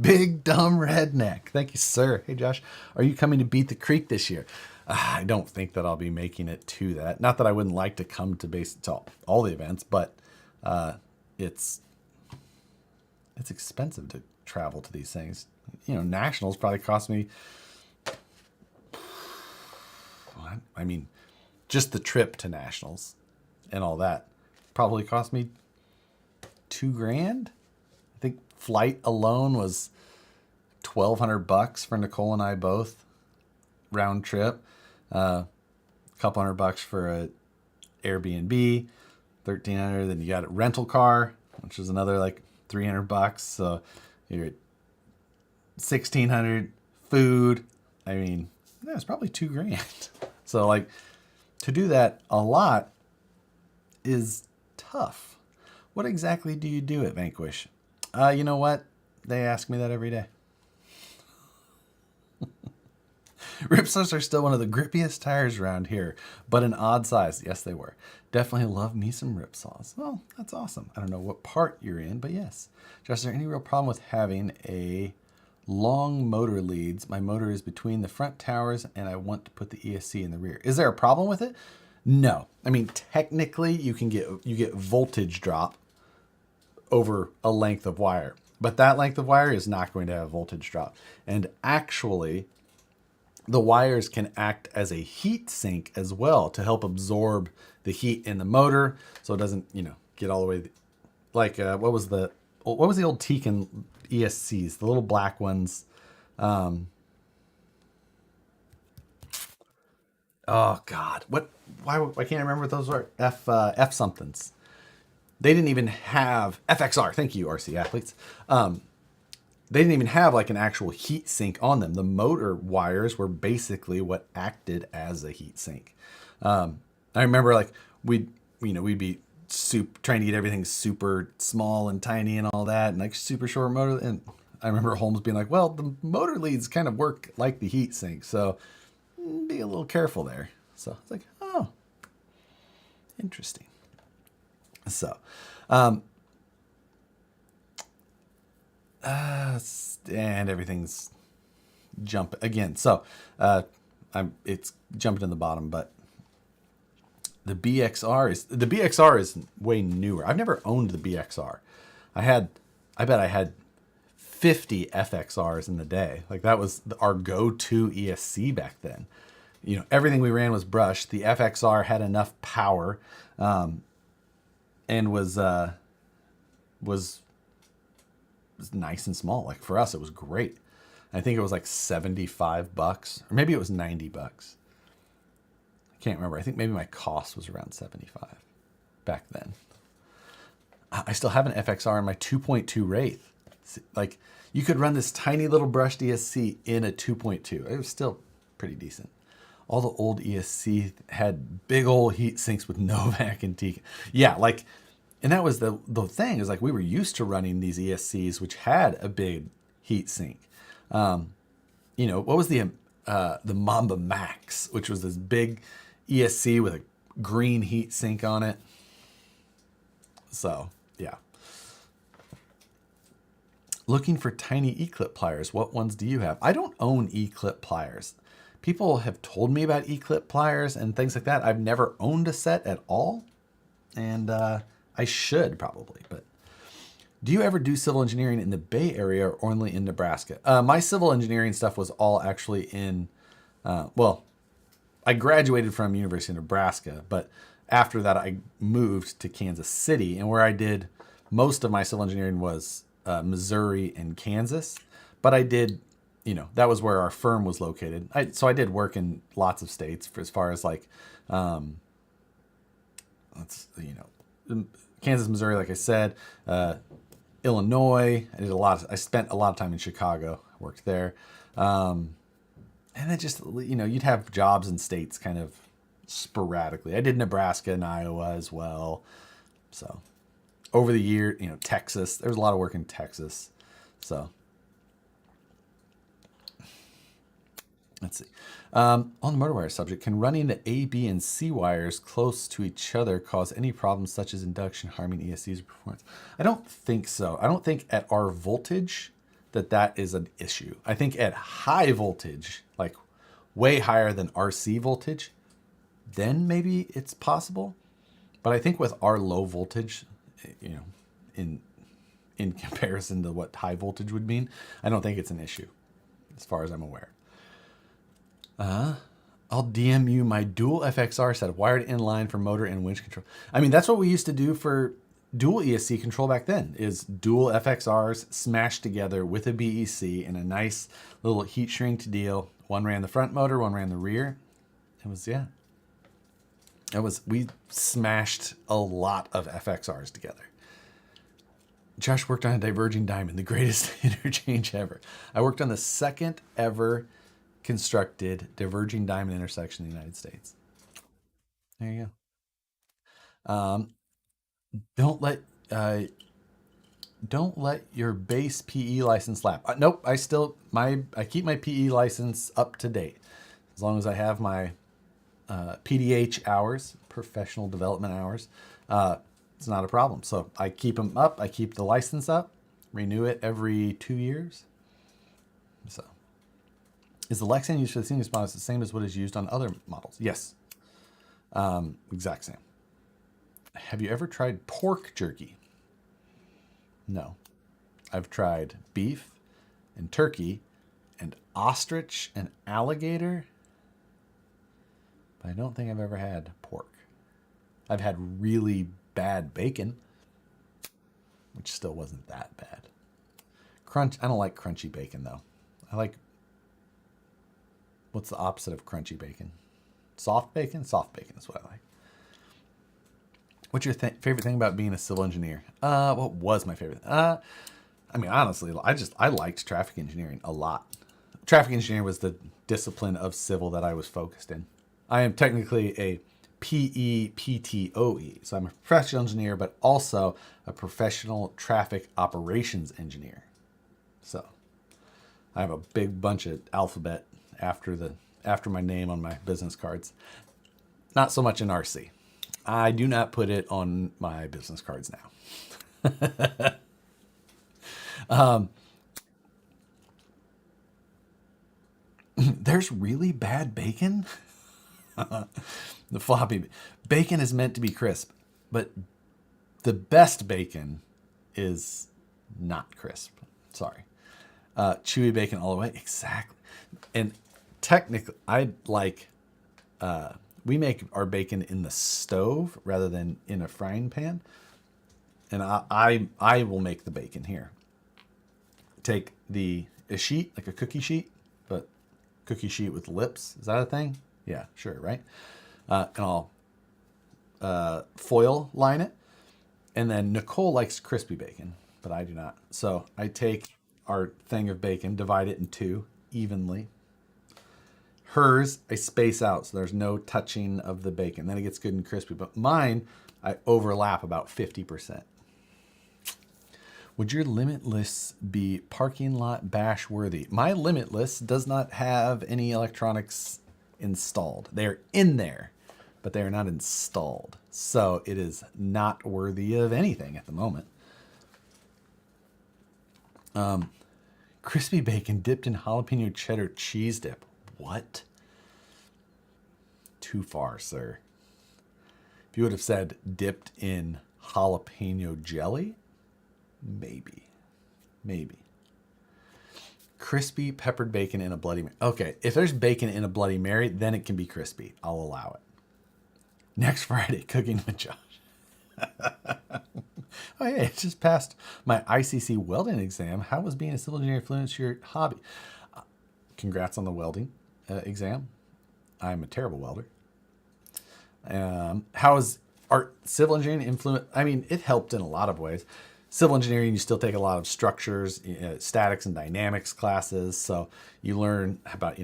Big dumb redneck. Thank you, sir. Hey, Josh, are you coming to Beat the Creek this year? I don't think that I'll be making it to that. Not that I wouldn't like to come to all the events, but it's expensive to travel to these things. You know, nationals probably cost me. I mean, just the trip to nationals and all that probably cost me $2,000. I think flight alone was $1,200 for Nicole and I both, round trip. A couple $100 for a Airbnb, $1,300. Then you got a rental car, which is another like $300. So you're at $1,600. Food. I mean, yeah, it's probably $2,000. So like to do that a lot is tough. What exactly do you do at Vanquish? You know what? They ask me that every day. Ripsaws are still one of the grippiest tires around here, but an odd size. Yes, they were. Definitely love me some Ripsaws. Well, that's awesome. I don't know what part you're in, but yes. Josh, is there any real problem with having a long motor leads? My motor is between the front towers and I want to put the ESC in the rear. Is there a problem with it? No. I mean, technically you get voltage drop over a length of wire, but that length of wire is not going to have voltage drop. And actually, the wires can act as a heat sink as well to help absorb the heat in the motor, so it doesn't, get all the way. Like what was the old Tekin ESCs, the little black ones? Oh God, what? Why can't I remember what those were? F somethings. They didn't even have FXR. Thank you, RC athletes. They didn't even have like an actual heat sink on them. The motor wires were basically what acted as a heat sink. I remember like we'd be trying to get everything super small and tiny and all that, and like super short motor. And I remember Holmes being like, "Well, the motor leads kind of work like the heat sink, so be a little careful there." So it's like, oh, interesting. So, and everything's jump again. So, it's jumping in the bottom, but the BXR is way newer. I've never owned the BXR. I bet I had 50 FXRs in the day. Like that was our go-to ESC back then. Everything we ran was brushed. The FXR had enough power, and was nice and small. Like for us, it was great. I think it was like $75, or maybe it was $90. I can't remember. I think maybe my cost was around 75 back then. I still have an FXR in my 2.2 Wraith. Like you could run this tiny little brushed ESC in a 2.2. It was still pretty decent. All the old ESC had big old heat sinks with Novak and Tekin. Yeah, like, and that was the thing is like we were used to running these ESCs which had a big heat sink. What was the Mamba Max, which was this big ESC with a green heat sink on it. So yeah. Looking for tiny E-clip pliers. What ones do you have? I don't own E-clip pliers. People have told me about E-clip pliers and things like that. I've never owned a set at all, and I should probably. But do you ever do civil engineering in the Bay Area or only in Nebraska? My civil engineering stuff was all actually in, I graduated from University of Nebraska, but after that I moved to Kansas City, and where I did most of my civil engineering was Missouri and Kansas. But I did, that was where our firm was located. So I did work in lots of states as far as like, Kansas, Missouri, like I said, Illinois. I spent a lot of time in Chicago, worked there. And then just, you'd have jobs in states kind of sporadically. I did Nebraska and Iowa as well. So over the year, Texas, there was a lot of work in Texas. So Let's see. On the motor wire subject, can running the A, B, and C wires close to each other cause any problems such as induction harming ESC's performance? I don't think so. I don't think at our voltage that is an issue. I think at high voltage, like way higher than RC voltage, then maybe it's possible. But I think with our low voltage, in comparison to what high voltage would mean, I don't think it's an issue as far as I'm aware. I'll DM you my dual FXR set wired in line for motor and winch control. I mean, that's what we used to do for dual ESC control back then, is dual FXRs smashed together with a BEC in a nice little heat shrink deal. One ran the front motor, one ran the rear. We smashed a lot of FXRs together. Josh worked on a diverging diamond, the greatest interchange ever. I worked on the second ever constructed diverging diamond intersection in the United States. There you go. Don't let your base PE license lapse. Nope. I keep my PE license up to date as long as I have my PDH hours, professional development hours. It's not a problem. So I keep them up. I keep the license up, renew it every 2 years. So. Is the Lexan used for the senior models the same as what is used on other models? Yes. Exact same. Have you ever tried pork jerky? No. I've tried beef and turkey and ostrich and alligator, but I don't think I've ever had pork. I've had really bad bacon, which still wasn't that bad. Crunch. I don't like crunchy bacon though. I like, what's the opposite of crunchy bacon? Soft bacon? Soft bacon is what I like. What's your favorite thing about being a civil engineer? What was my favorite? I mean, honestly, I liked traffic engineering a lot. Traffic engineering was the discipline of civil that I was focused in. I am technically a PEPTOE, so I'm a professional engineer, but also a professional traffic operations engineer. So I have a big bunch of alphabet after my name on my business cards. Not so much in RC. I do not put it on my business cards now. There's really bad bacon. The floppy bacon is meant to be crisp, but the best bacon is not crisp. Sorry. Chewy bacon all the way. Exactly. And technically, we make our bacon in the stove rather than in a frying pan. And I will make the bacon here. Take a sheet, like a cookie sheet, but cookie sheet with lips. Is that a thing? Yeah, sure, right? And I'll foil line it. And then Nicole likes crispy bacon, but I do not. So I take our thing of bacon, divide it in two evenly. Hers, I space out so there's no touching of the bacon. Then it gets good and crispy. But mine, I overlap about 50%. Would your limitless be parking lot bash worthy? My limitless does not have any electronics installed. They're in there, but they are not installed. So it is not worthy of anything at the moment. Crispy bacon dipped in jalapeno cheddar cheese dip. What? Too far, sir. If you would have said dipped in jalapeno jelly, maybe. Crispy peppered bacon in a Bloody Mary. Okay, if there's bacon in a Bloody Mary, then it can be crispy. I'll allow it. Next Friday, cooking with Josh. Oh yeah, it just passed my ICC welding exam. How was being a civil engineer influence your hobby? Congrats on the welding exam. I'm a terrible welder. How is art civil engineering influence? I mean, it helped in a lot of ways. Civil engineering, you still take a lot of structures, statics and dynamics classes. So you learn about,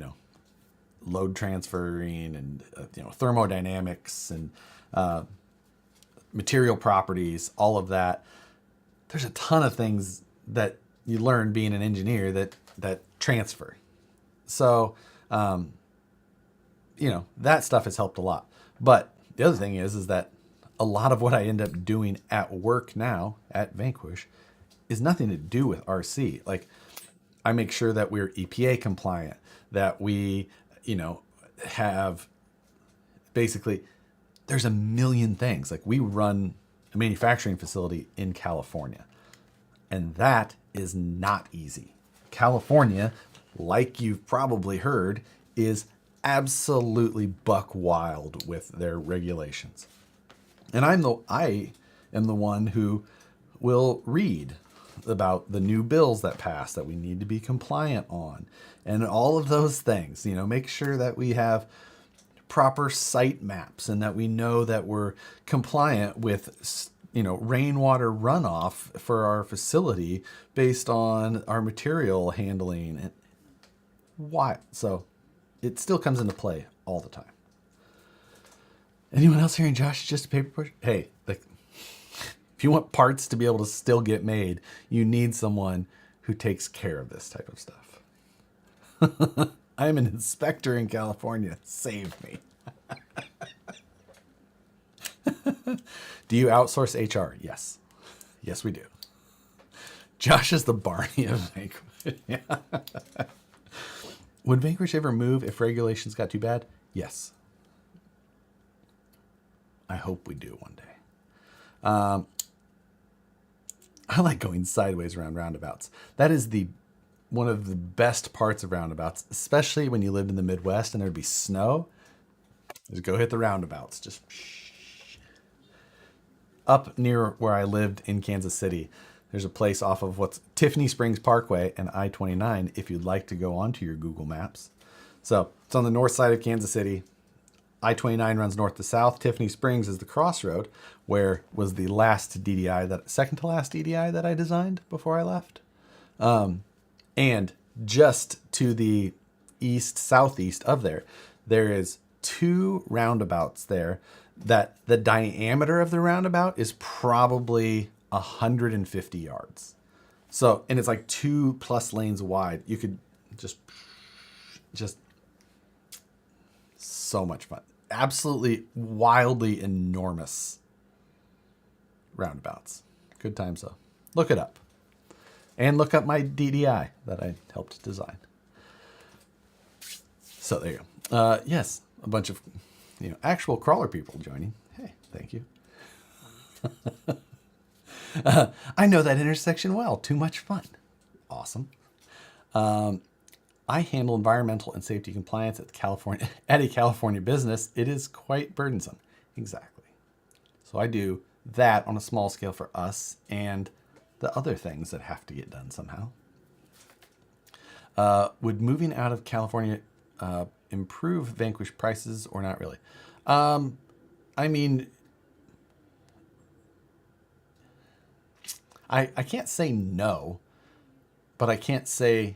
load transferring and, thermodynamics and material properties, all of that. There's a ton of things that you learn being an engineer that transfer. So That stuff has helped a lot. But the other thing is that a lot of what I end up doing at work now at Vanquish is nothing to do with RC. Like, I make sure that we're EPA compliant, that we, have basically, there's a million things. Like, we run a manufacturing facility in California, and that is not easy. California, like you've probably heard, is absolutely buck wild with their regulations. And I am the one who will read about the new bills that pass that we need to be compliant on, and all of those things. Make sure that we have proper site maps and that we know that we're compliant with rainwater runoff for our facility based on our material handling. And why? So it still comes into play all the time. Anyone else hearing Josh is just a paper pusher? Hey, if you want parts to be able to still get made, you need someone who takes care of this type of stuff. I'm an inspector in California. Save me. Do you outsource HR? Yes. Yes, we do. Josh is the Barney of Vanquish. Yeah. Would Vanquish ever move if regulations got too bad? Yes. I hope we do one day. I like going sideways around roundabouts. That is one of the best parts of roundabouts, especially when you lived in the Midwest and there'd be snow. Just go hit the roundabouts. Just up near where I lived in Kansas City, there's a place off of what's Tiffany Springs Parkway and I-29 if you'd like to go onto your Google Maps. So it's on the north side of Kansas City. I-29 runs north to south. Tiffany Springs is the crossroad where was the last DDI, second to last DDI that I designed before I left. And just to the southeast of there is 2 roundabouts there that the diameter of the roundabout is probably 150 yards. So, and it's like 2+ lanes wide. You could just so much fun. Absolutely wildly enormous roundabouts. Good times though. Look it up. And look up my DDI that I helped design. So there you go. Yes, a bunch of actual crawler people joining. Hey, thank you. I know that intersection well. Too much fun. Awesome. I handle environmental and safety compliance at a California business. It is quite burdensome. Exactly. So I do that on a small scale for us and the other things that have to get done somehow. Would moving out of California improve Vanquish prices or not really? I mean, I can't say no, but I can't say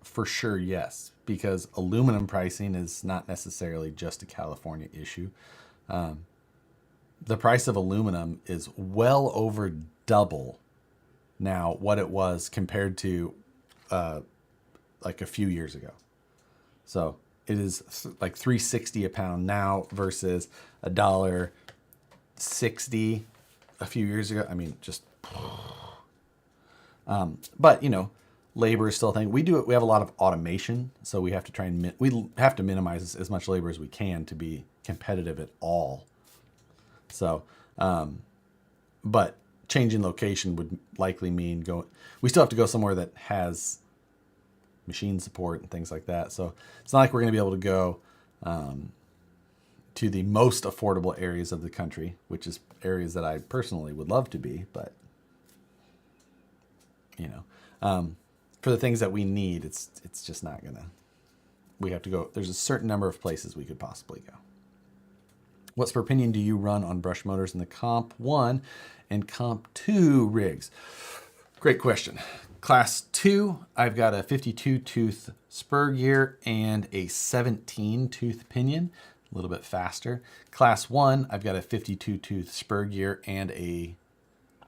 for sure yes, because aluminum pricing is not necessarily just a California issue. The price of aluminum is well over double now what it was compared to like a few years ago. So it is like $3.60 a pound now versus $1.60 a few years ago. I mean, just but labor is still a thing. We have a lot of automation, so we have to try and minimize as much labor as we can to be competitive at all. So, but changing location would likely mean we still have to go somewhere that has machine support and things like that. So it's not like we're going to be able to go to the most affordable areas of the country, which is areas that I personally would love to be, but for the things that we need, it's just not gonna. We have to go. There's a certain number of places we could possibly go. What spur pinion do you run on brush motors in the Comp 1 and Comp 2 rigs? Great question. Class 2, I've got a 52 tooth spur gear and a 17 tooth pinion, a little bit faster. Class 1, I've got a 52 tooth spur gear and a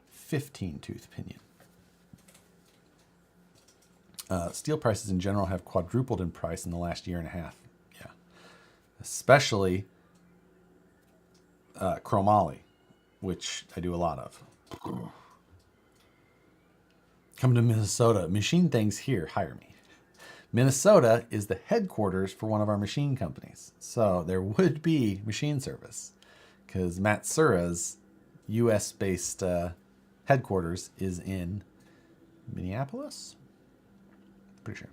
15 tooth pinion. Steel prices in general have quadrupled in price in the last year and a half. Yeah, especially chromoly, which I do a lot of. Come to Minnesota. Machine things here. Hire me. Minnesota is the headquarters for one of our machine companies. So there would be machine service because Matsura's US based headquarters is in Minneapolis. Pretty sure.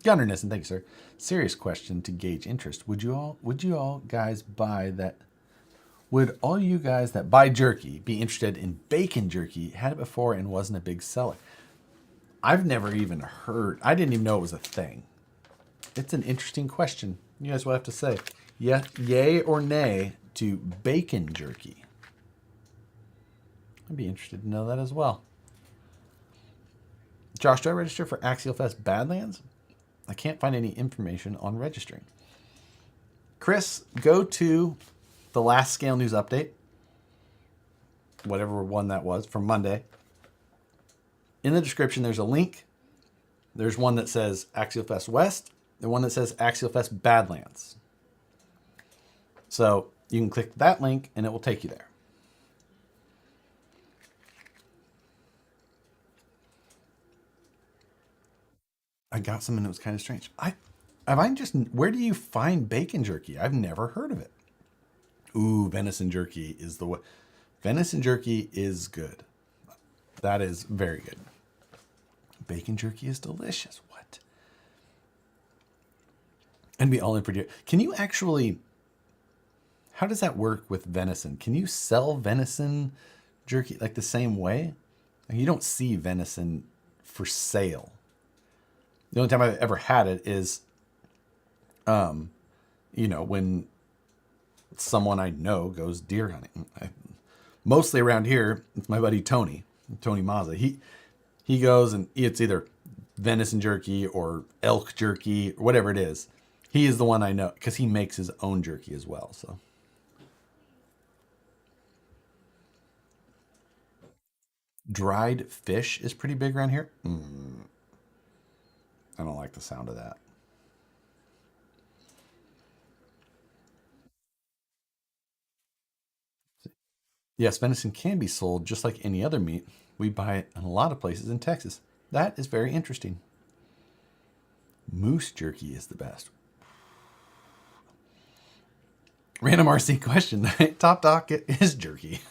Gunnerness, and thank you, sir. Serious question to gauge interest. Would you all guys buy that? Would all you guys that buy jerky be interested in bacon jerky? Had it before and wasn't a big seller. I've never even heard. I didn't even know it was a thing. It's an interesting question. You guys will have to say, yeah, yay or nay to bacon jerky. I'd be interested to know that as well. Josh, do I register for Axial Fest Badlands? I can't find any information on registering. Chris, go to the last Scale News update, whatever one that was, from Monday. In the description, there's a link. There's one that says Axial Fest West, and one that says Axial Fest Badlands. So you can click that link, and it will take you there. I got some, and it was kind of strange. Where do you find bacon jerky? I've never heard of it. Ooh, venison jerky is the way. Venison jerky is good. That is very good. Bacon jerky is delicious. What? And be all in for deer. Can you actually? How does that work with venison? Can you sell venison jerky like the same way? Like, you don't see venison for sale. The only time I've ever had it is, when someone I know goes deer hunting. Mostly around here, it's my buddy Tony Mazza. He goes and it's either venison jerky or elk jerky or whatever it is. He is the one I know because he makes his own jerky as well. So dried fish is pretty big around here. I don't like the sound of that. Yes, venison can be sold just like any other meat. We buy it in a lot of places in Texas. That is very interesting. Moose jerky is the best. Random RC question. Top docket is jerky.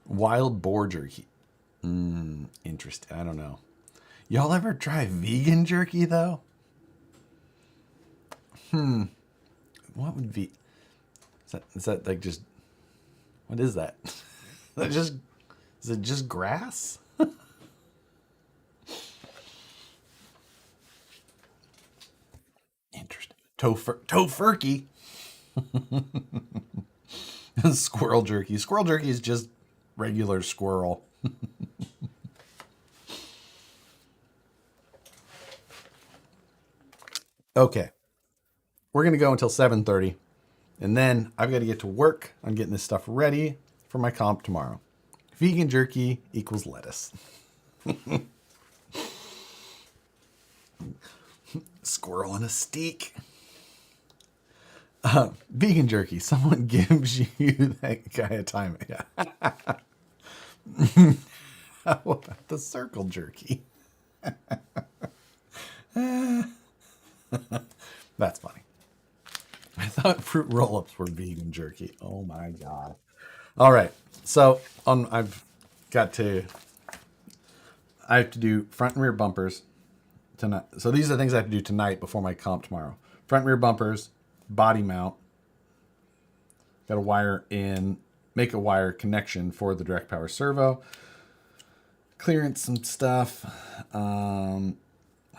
Wild boar jerky. Interesting. I don't know. Y'all ever try vegan jerky though? What would be? Is that like just? What is that? Is it just grass? Interesting. Tofurkey. Squirrel jerky. Squirrel jerky is just regular squirrel. Okay. We're going to go until 7:30. And then I've got to get to work on getting this stuff ready for my comp tomorrow. Vegan jerky equals lettuce. Squirrel on a steak. Vegan jerky. Someone gives you that guy a time. Yeah. How about the circle jerky? That's funny. I thought fruit roll-ups were vegan jerky. Oh my god. All right. So I have to do front and rear bumpers tonight. So these are the things I have to do tonight before my comp tomorrow. Front and rear bumpers, body mount. Got to make a wire connection for the direct power servo. Clearance some stuff. I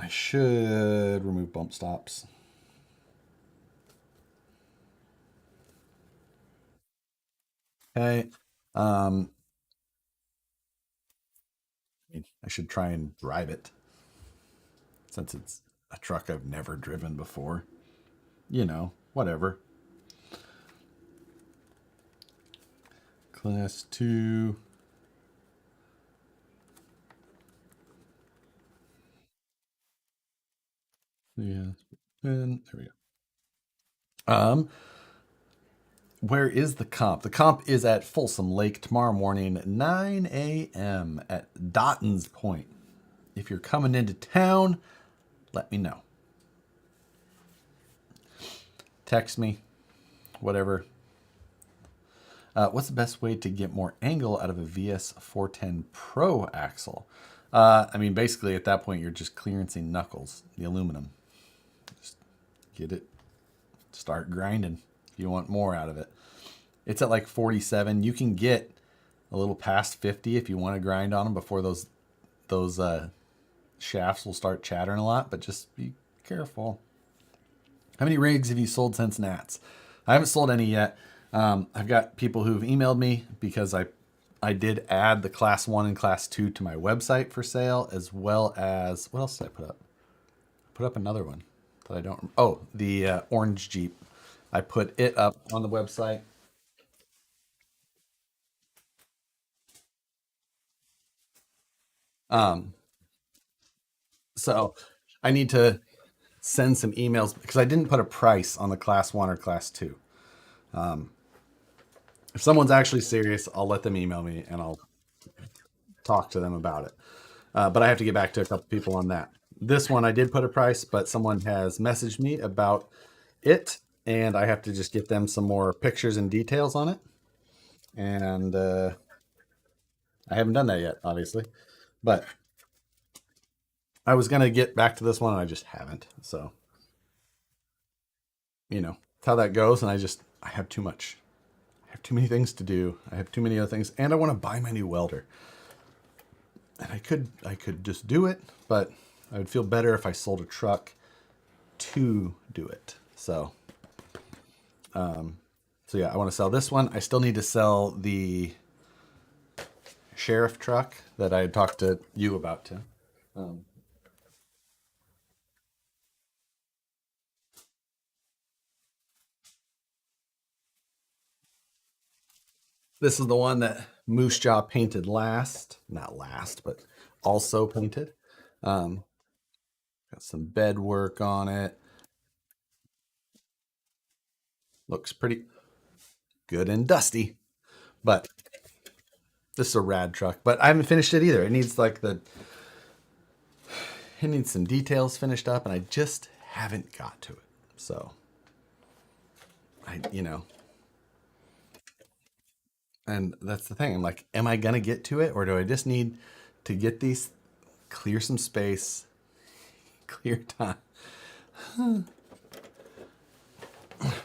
should remove bump stops. Okay. I should try and drive it since it's a truck I've never driven before. Whatever. Class 2. Yeah. And there we go. Where is the comp? The comp is at Folsom Lake tomorrow morning, 9 a.m. at Dotton's Point. If you're coming into town, let me know. Text me, whatever. What's the best way to get more angle out of a VS 410 Pro axle? I mean, basically at that point, you're just clearancing knuckles, the aluminum. Just get it, start grinding if you want more out of it. It's at like 47. You can get a little past 50 if you want to grind on them before those shafts will start chattering a lot, but just be careful. How many rigs have you sold since Nats? I haven't sold any yet. I've got people who've emailed me because I did add the class 1 and class 2 to my website for sale, as well as, what else did I put up? I put up another one that I don't, oh, the orange Jeep. I put it up on the website. Um, so I need to send some emails because I didn't put a price on the class 1 or class 2. If someone's actually serious, I'll let them email me and I'll talk to them about it. But I have to get back to a couple people on that. This one I did put a price, but someone has messaged me about it, and I have to just get them some more pictures and details on it. And I haven't done that yet, obviously. But I was gonna get back to this one, and I just haven't. So it's how that goes. And I have too much. I have too many things to do. I have too many other things, and I want to buy my new welder. And I could just do it, but I would feel better if I sold a truck to do it. So yeah, I want to sell this one. I still need to sell the sheriff truck that I had talked to you about too. Um, this is the one that Moose Jaw painted last, not last, but also painted. Um, got some bed work on it. Looks pretty good and dusty, but this is a rad truck. But I haven't finished it either. It needs some details finished up, and I just haven't got to it. So I. And that's the thing. I'm like, am I gonna get to it, or do I just need to get these, clear some space, clear time?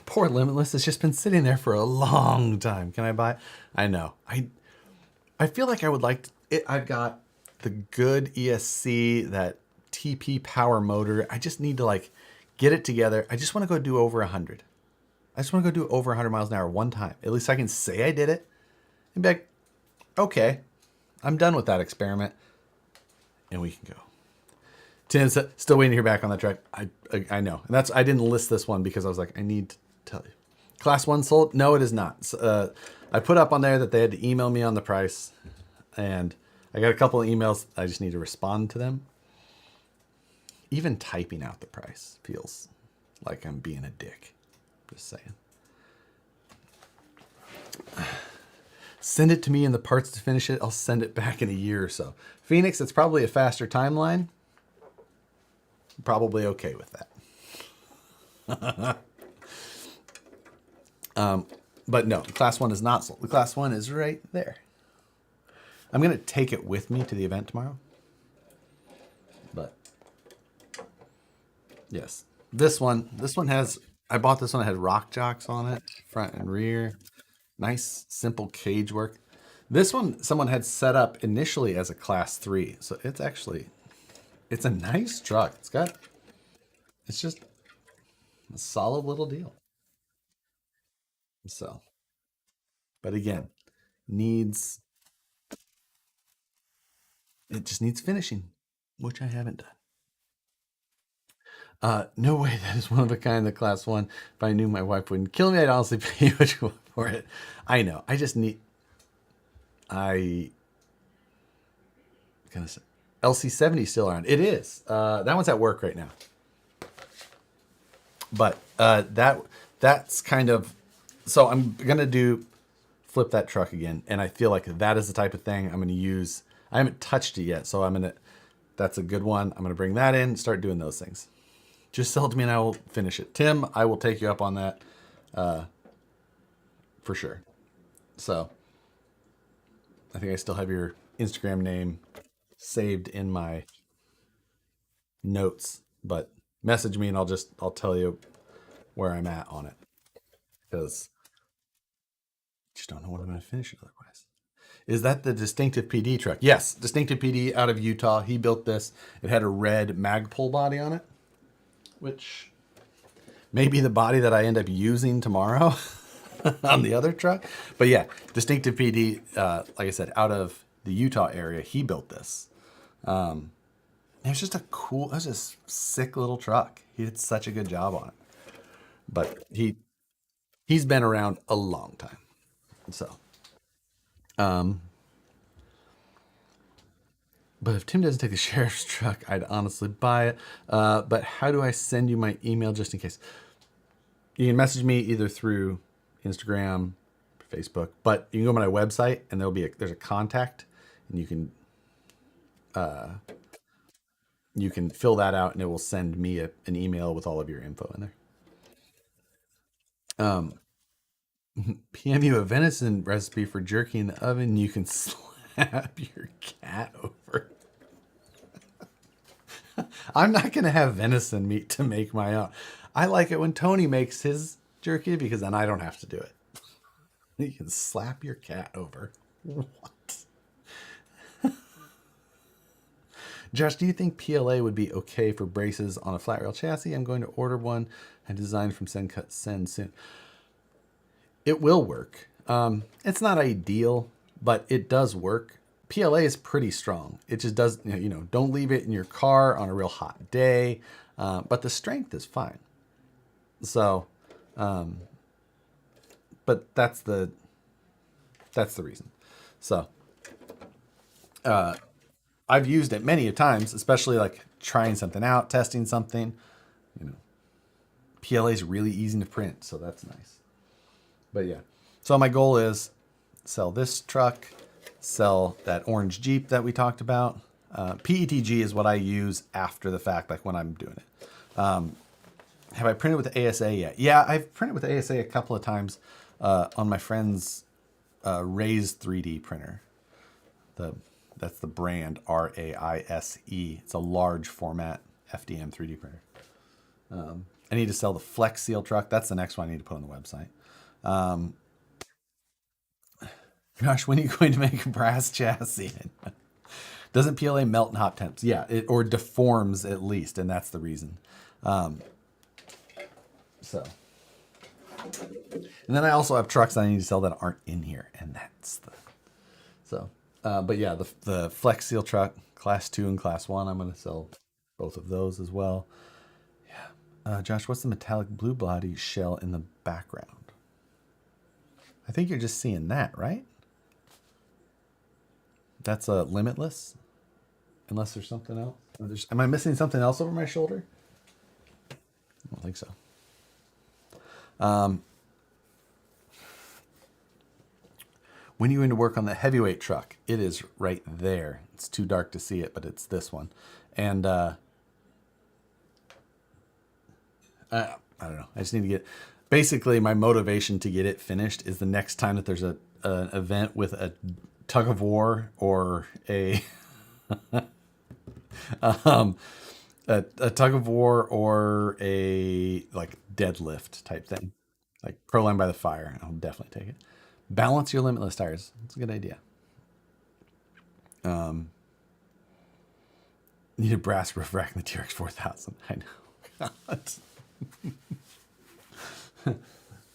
Poor Limitless has just been sitting there for a long time. Can I buy it? I know. I feel like I would like it. I've got the good ESC, that TP power motor. I just need to like get it together. I just want to go do over 100. I just want to go do over 100 miles an hour one time. At least I can say I did it and be like, okay, I'm done with that experiment, and we can go. Tim's still waiting to hear back on that track. I know, and I didn't list this one because I was like, I need to tell you. Class 1 sold? No, it is not. I put up on there that they had to email me on the price, and I got a couple of emails. I just need to respond to them. Even typing out the price feels like I'm being a dick. Just saying. Send it to me and the parts to finish it. I'll send it back in a year or so. Phoenix, it's probably a faster timeline. Probably okay with that. But no, class 1 is not sold. The class 1 is right there. I'm going to take it with me to the event tomorrow. But yes, this one has, I bought this one. It had rock jocks on it, front and rear. Nice, simple cage work. This one, someone had set up initially as a class 3. So it's a nice truck. It's just a solid little deal. So, but again, needs, it just needs finishing, which I haven't done. No way, that is one of a kind, the class 1. If I knew my wife wouldn't kill me, I'd honestly pay you what you want for it. I know. I gonna say LC70 still around. It is. That one's at work right now. But that's kind of, so I'm gonna do flip that truck again, and I feel like that is the type of thing I'm gonna use. I haven't touched it yet, so I'm gonna. That's a good one. I'm gonna bring that in, start doing those things. Just sell it to me, and I will finish it. Tim, I will take you up on that for sure. So I think I still have your Instagram name saved in my notes, but message me and I'll tell you where I'm at on it because I just don't know when I'm going to finish it otherwise. Is that the Distinctive PD truck? Yes, Distinctive PD out of Utah. He built this. It had a red Magpul body on it, which may be the body that I end up using tomorrow on the other truck. But yeah, Distinctive PD, like I said, out of the Utah area, he built this. It was just it was just sick little truck. He did such a good job on it. But he's been around a long time. So, but if Tim doesn't take the sheriff's truck, I'd honestly buy it. But how do I send you my email just in case? You can message me either through Instagram, Facebook, but you can go to my website and there's a contact, and you can fill that out and it will send me an email with all of your info in there. PM you a venison recipe for jerky in the oven. You can slap your cat over. I'm not going to have venison meat to make my own. I like it when Tony makes his jerky because then I don't have to do it. You can slap your cat over. What? Josh, do you think PLA would be okay for braces on a flat rail chassis? I'm going to order one and design from Send soon. It will work. It's not ideal, but it does work. PLA is pretty strong. It just does, don't leave it in your car on a real hot day. But the strength is fine. So, but that's the reason. So, I've used it many times, especially like trying something out, testing something. You know, PLA is really easy to print, so that's nice. But yeah, so my goal is sell this truck, sell that orange Jeep that we talked about. PETG is what I use after the fact, like when I'm doing it. Have I printed with the ASA yet? Yeah, I've printed with the ASA a couple of times on my friend's Raise 3D printer. That's the brand RAISE. It's a large format FDM 3D printer. I need to sell the Flex Seal truck. That's the next one I need to put on the website. Gosh, when are you going to make a brass chassis? Doesn't PLA melt in hot temps? Yeah, or deforms at least, and that's the reason. So, and then I also have trucks that I need to sell that aren't in here, and that's the so. But yeah, the Flex Seal truck, Class 2 and Class 1, I'm going to sell both of those as well. Yeah. Josh, what's the metallic blue body shell in the background? I think you're just seeing that, right? That's a Limitless, unless there's something else. Am I missing something else over my shoulder? I don't think so. When you going to work on the heavyweight truck? It is right there. It's too dark to see it, but it's this one. And I don't know. I just need to get. Basically, my motivation to get it finished is the next time that there's an event with a tug of war or a a tug of war or a like deadlift type thing, like pro line by the fire. I'll definitely take it. Balance your limitless tires. That's a good idea. Need a brass roof rack in the TRX 4000. I know.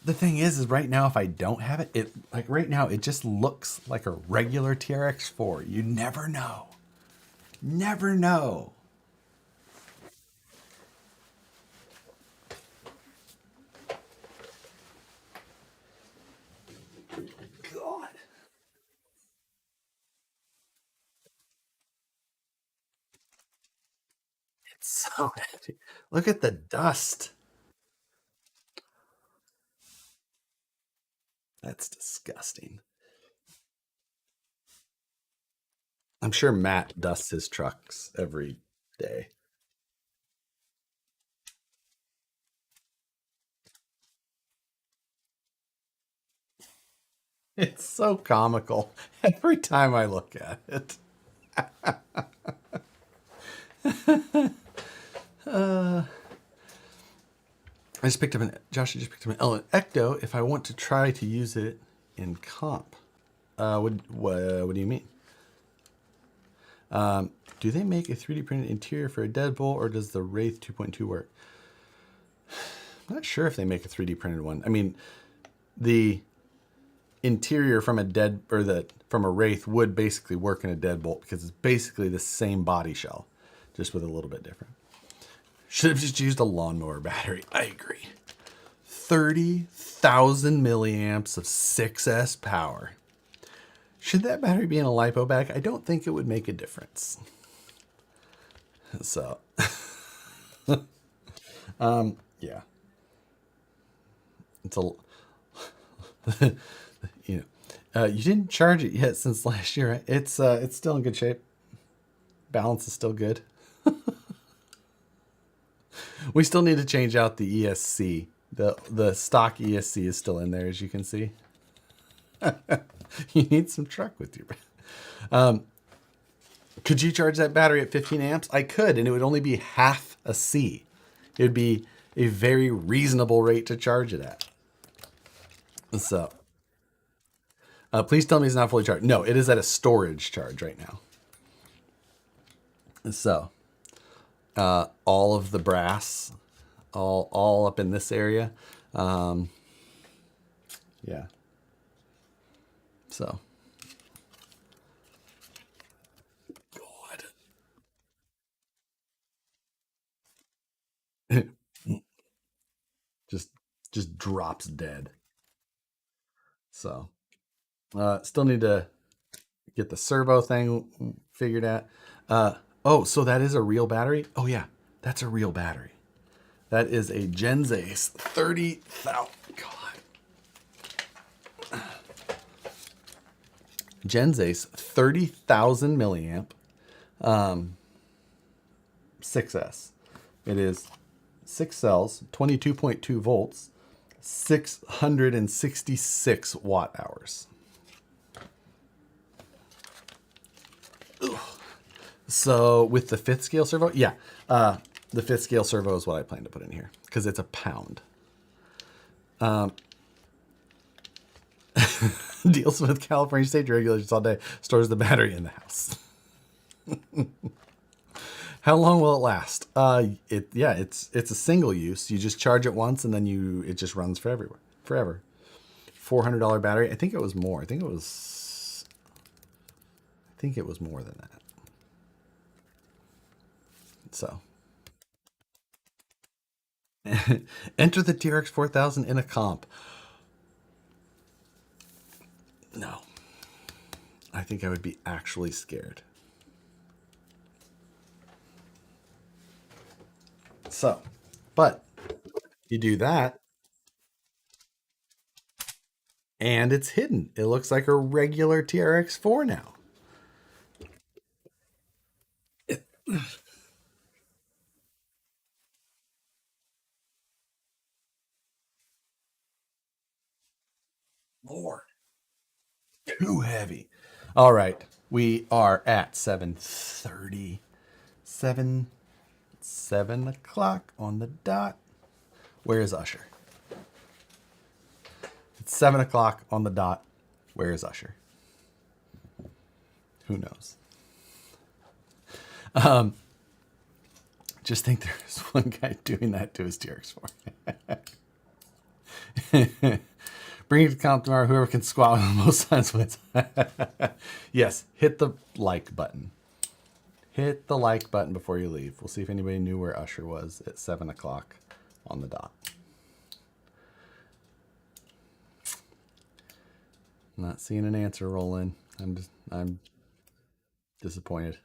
The thing is right now, if I don't have it, right now, it just looks like a regular TRX 4. You never know. Never know. God. It's so heavy. Look at the dust. That's disgusting. I'm sure Matt dusts his trucks every day. It's so comical every time I look at it. Josh just picked up an Element Ecto if I want to try to use it in comp. What do you mean? Do they make a 3D printed interior for a Deadbolt, or does the Wraith 2.2 work? I'm not sure if they make a 3D printed one. I mean, the interior from from a Wraith would basically work in a Deadbolt because it's basically the same body shell, just with a little bit different. Should have just used a lawnmower battery. I agree. 30,000 milliamps of 6S power. Should that battery be in a LiPo bag? I don't think it would make a difference. So, yeah. It's a, you didn't charge it yet since last year, right? It's still in good shape. Balance is still good. We still need to change out the ESC. The stock ESC is still in there, as you can see. You need some truck with you. Could you charge that battery at 15 amps? I could, and it would only be half a C. It would be a very reasonable rate to charge it at. So, please tell me it's not fully charged. No, it is at a storage charge right now. So, all of the brass, all up in this area. Yeah. So. God. just drops dead. So, still need to get the servo thing figured out. Oh, so that is a real battery? Oh yeah, that's a real battery. That is a Genzace 30,000. God. Genzace 30,000 milliamp 6S. It is 6 cells, 22.2 volts, 666 watt hours. Ugh. So with the 5th scale servo, yeah, the 5th scale servo is what I plan to put in here because it's a pound. Deals with California state regulations all day, stores the battery in the house. How long will it last? It's a single use. You just charge it once and then it just runs forever. $400 battery. I think it was more. I think it was more than that. So enter the TRX 4000 in a comp. No. I think I would be actually scared. So, but you do that and it's hidden. It looks like a regular TRX4 now. Lord. Too heavy. All right. We are at 7:30. 7 o'clock on the dot. Where is Usher? It's 7 o'clock on the dot. Where is Usher? Who knows? Just think there's one guy doing that to his TRX4. Bring it to comp tomorrow. Whoever can squat with the most signs wins. Yes, hit the like button. Hit the like button before you leave. We'll see if anybody knew where Usher was at 7 o'clock on the dot. Not seeing an answer roll in. I'm disappointed.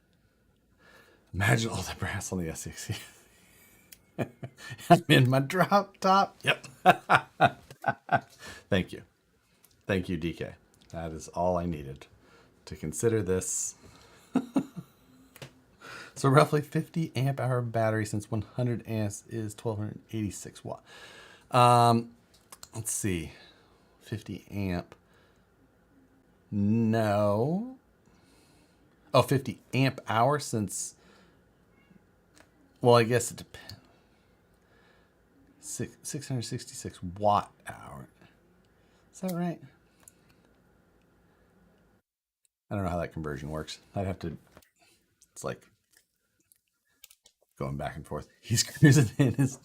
Imagine all the brass on the S60. I'm in my drop top. Yep. Thank you. Thank you, DK. That is all I needed to consider this. So roughly 50 amp hour battery, since 100 amps is 1286 watt. Let's see. 50 amp. No. Oh, 50 amp hour, since, well, I guess it depends. 666 watt hour. Is that right? I don't know how that conversion works. I'd have to, it's like going back and forth. He's cruising in his,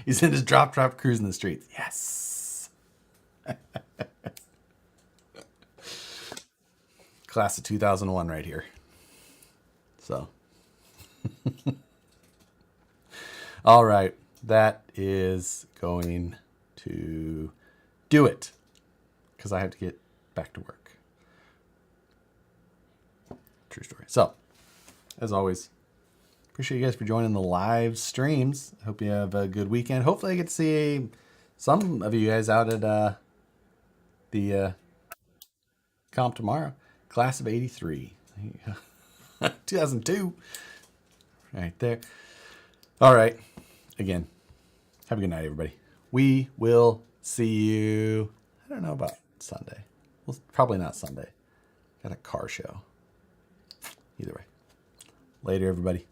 he's in his drop cruising the streets. Yes. Class of 2001 right here. So, all right. That is going to do it, because I have to get back to work. True story. So, as always, appreciate you guys for joining the live streams. I hope you have a good weekend. Hopefully I get to see some of you guys out at the comp tomorrow. Class of 83. 2002. Right there. All right. Again, have a good night, everybody. We will see you, I don't know about Sunday. Well, probably not Sunday. Got a car show. Either way. Later, everybody.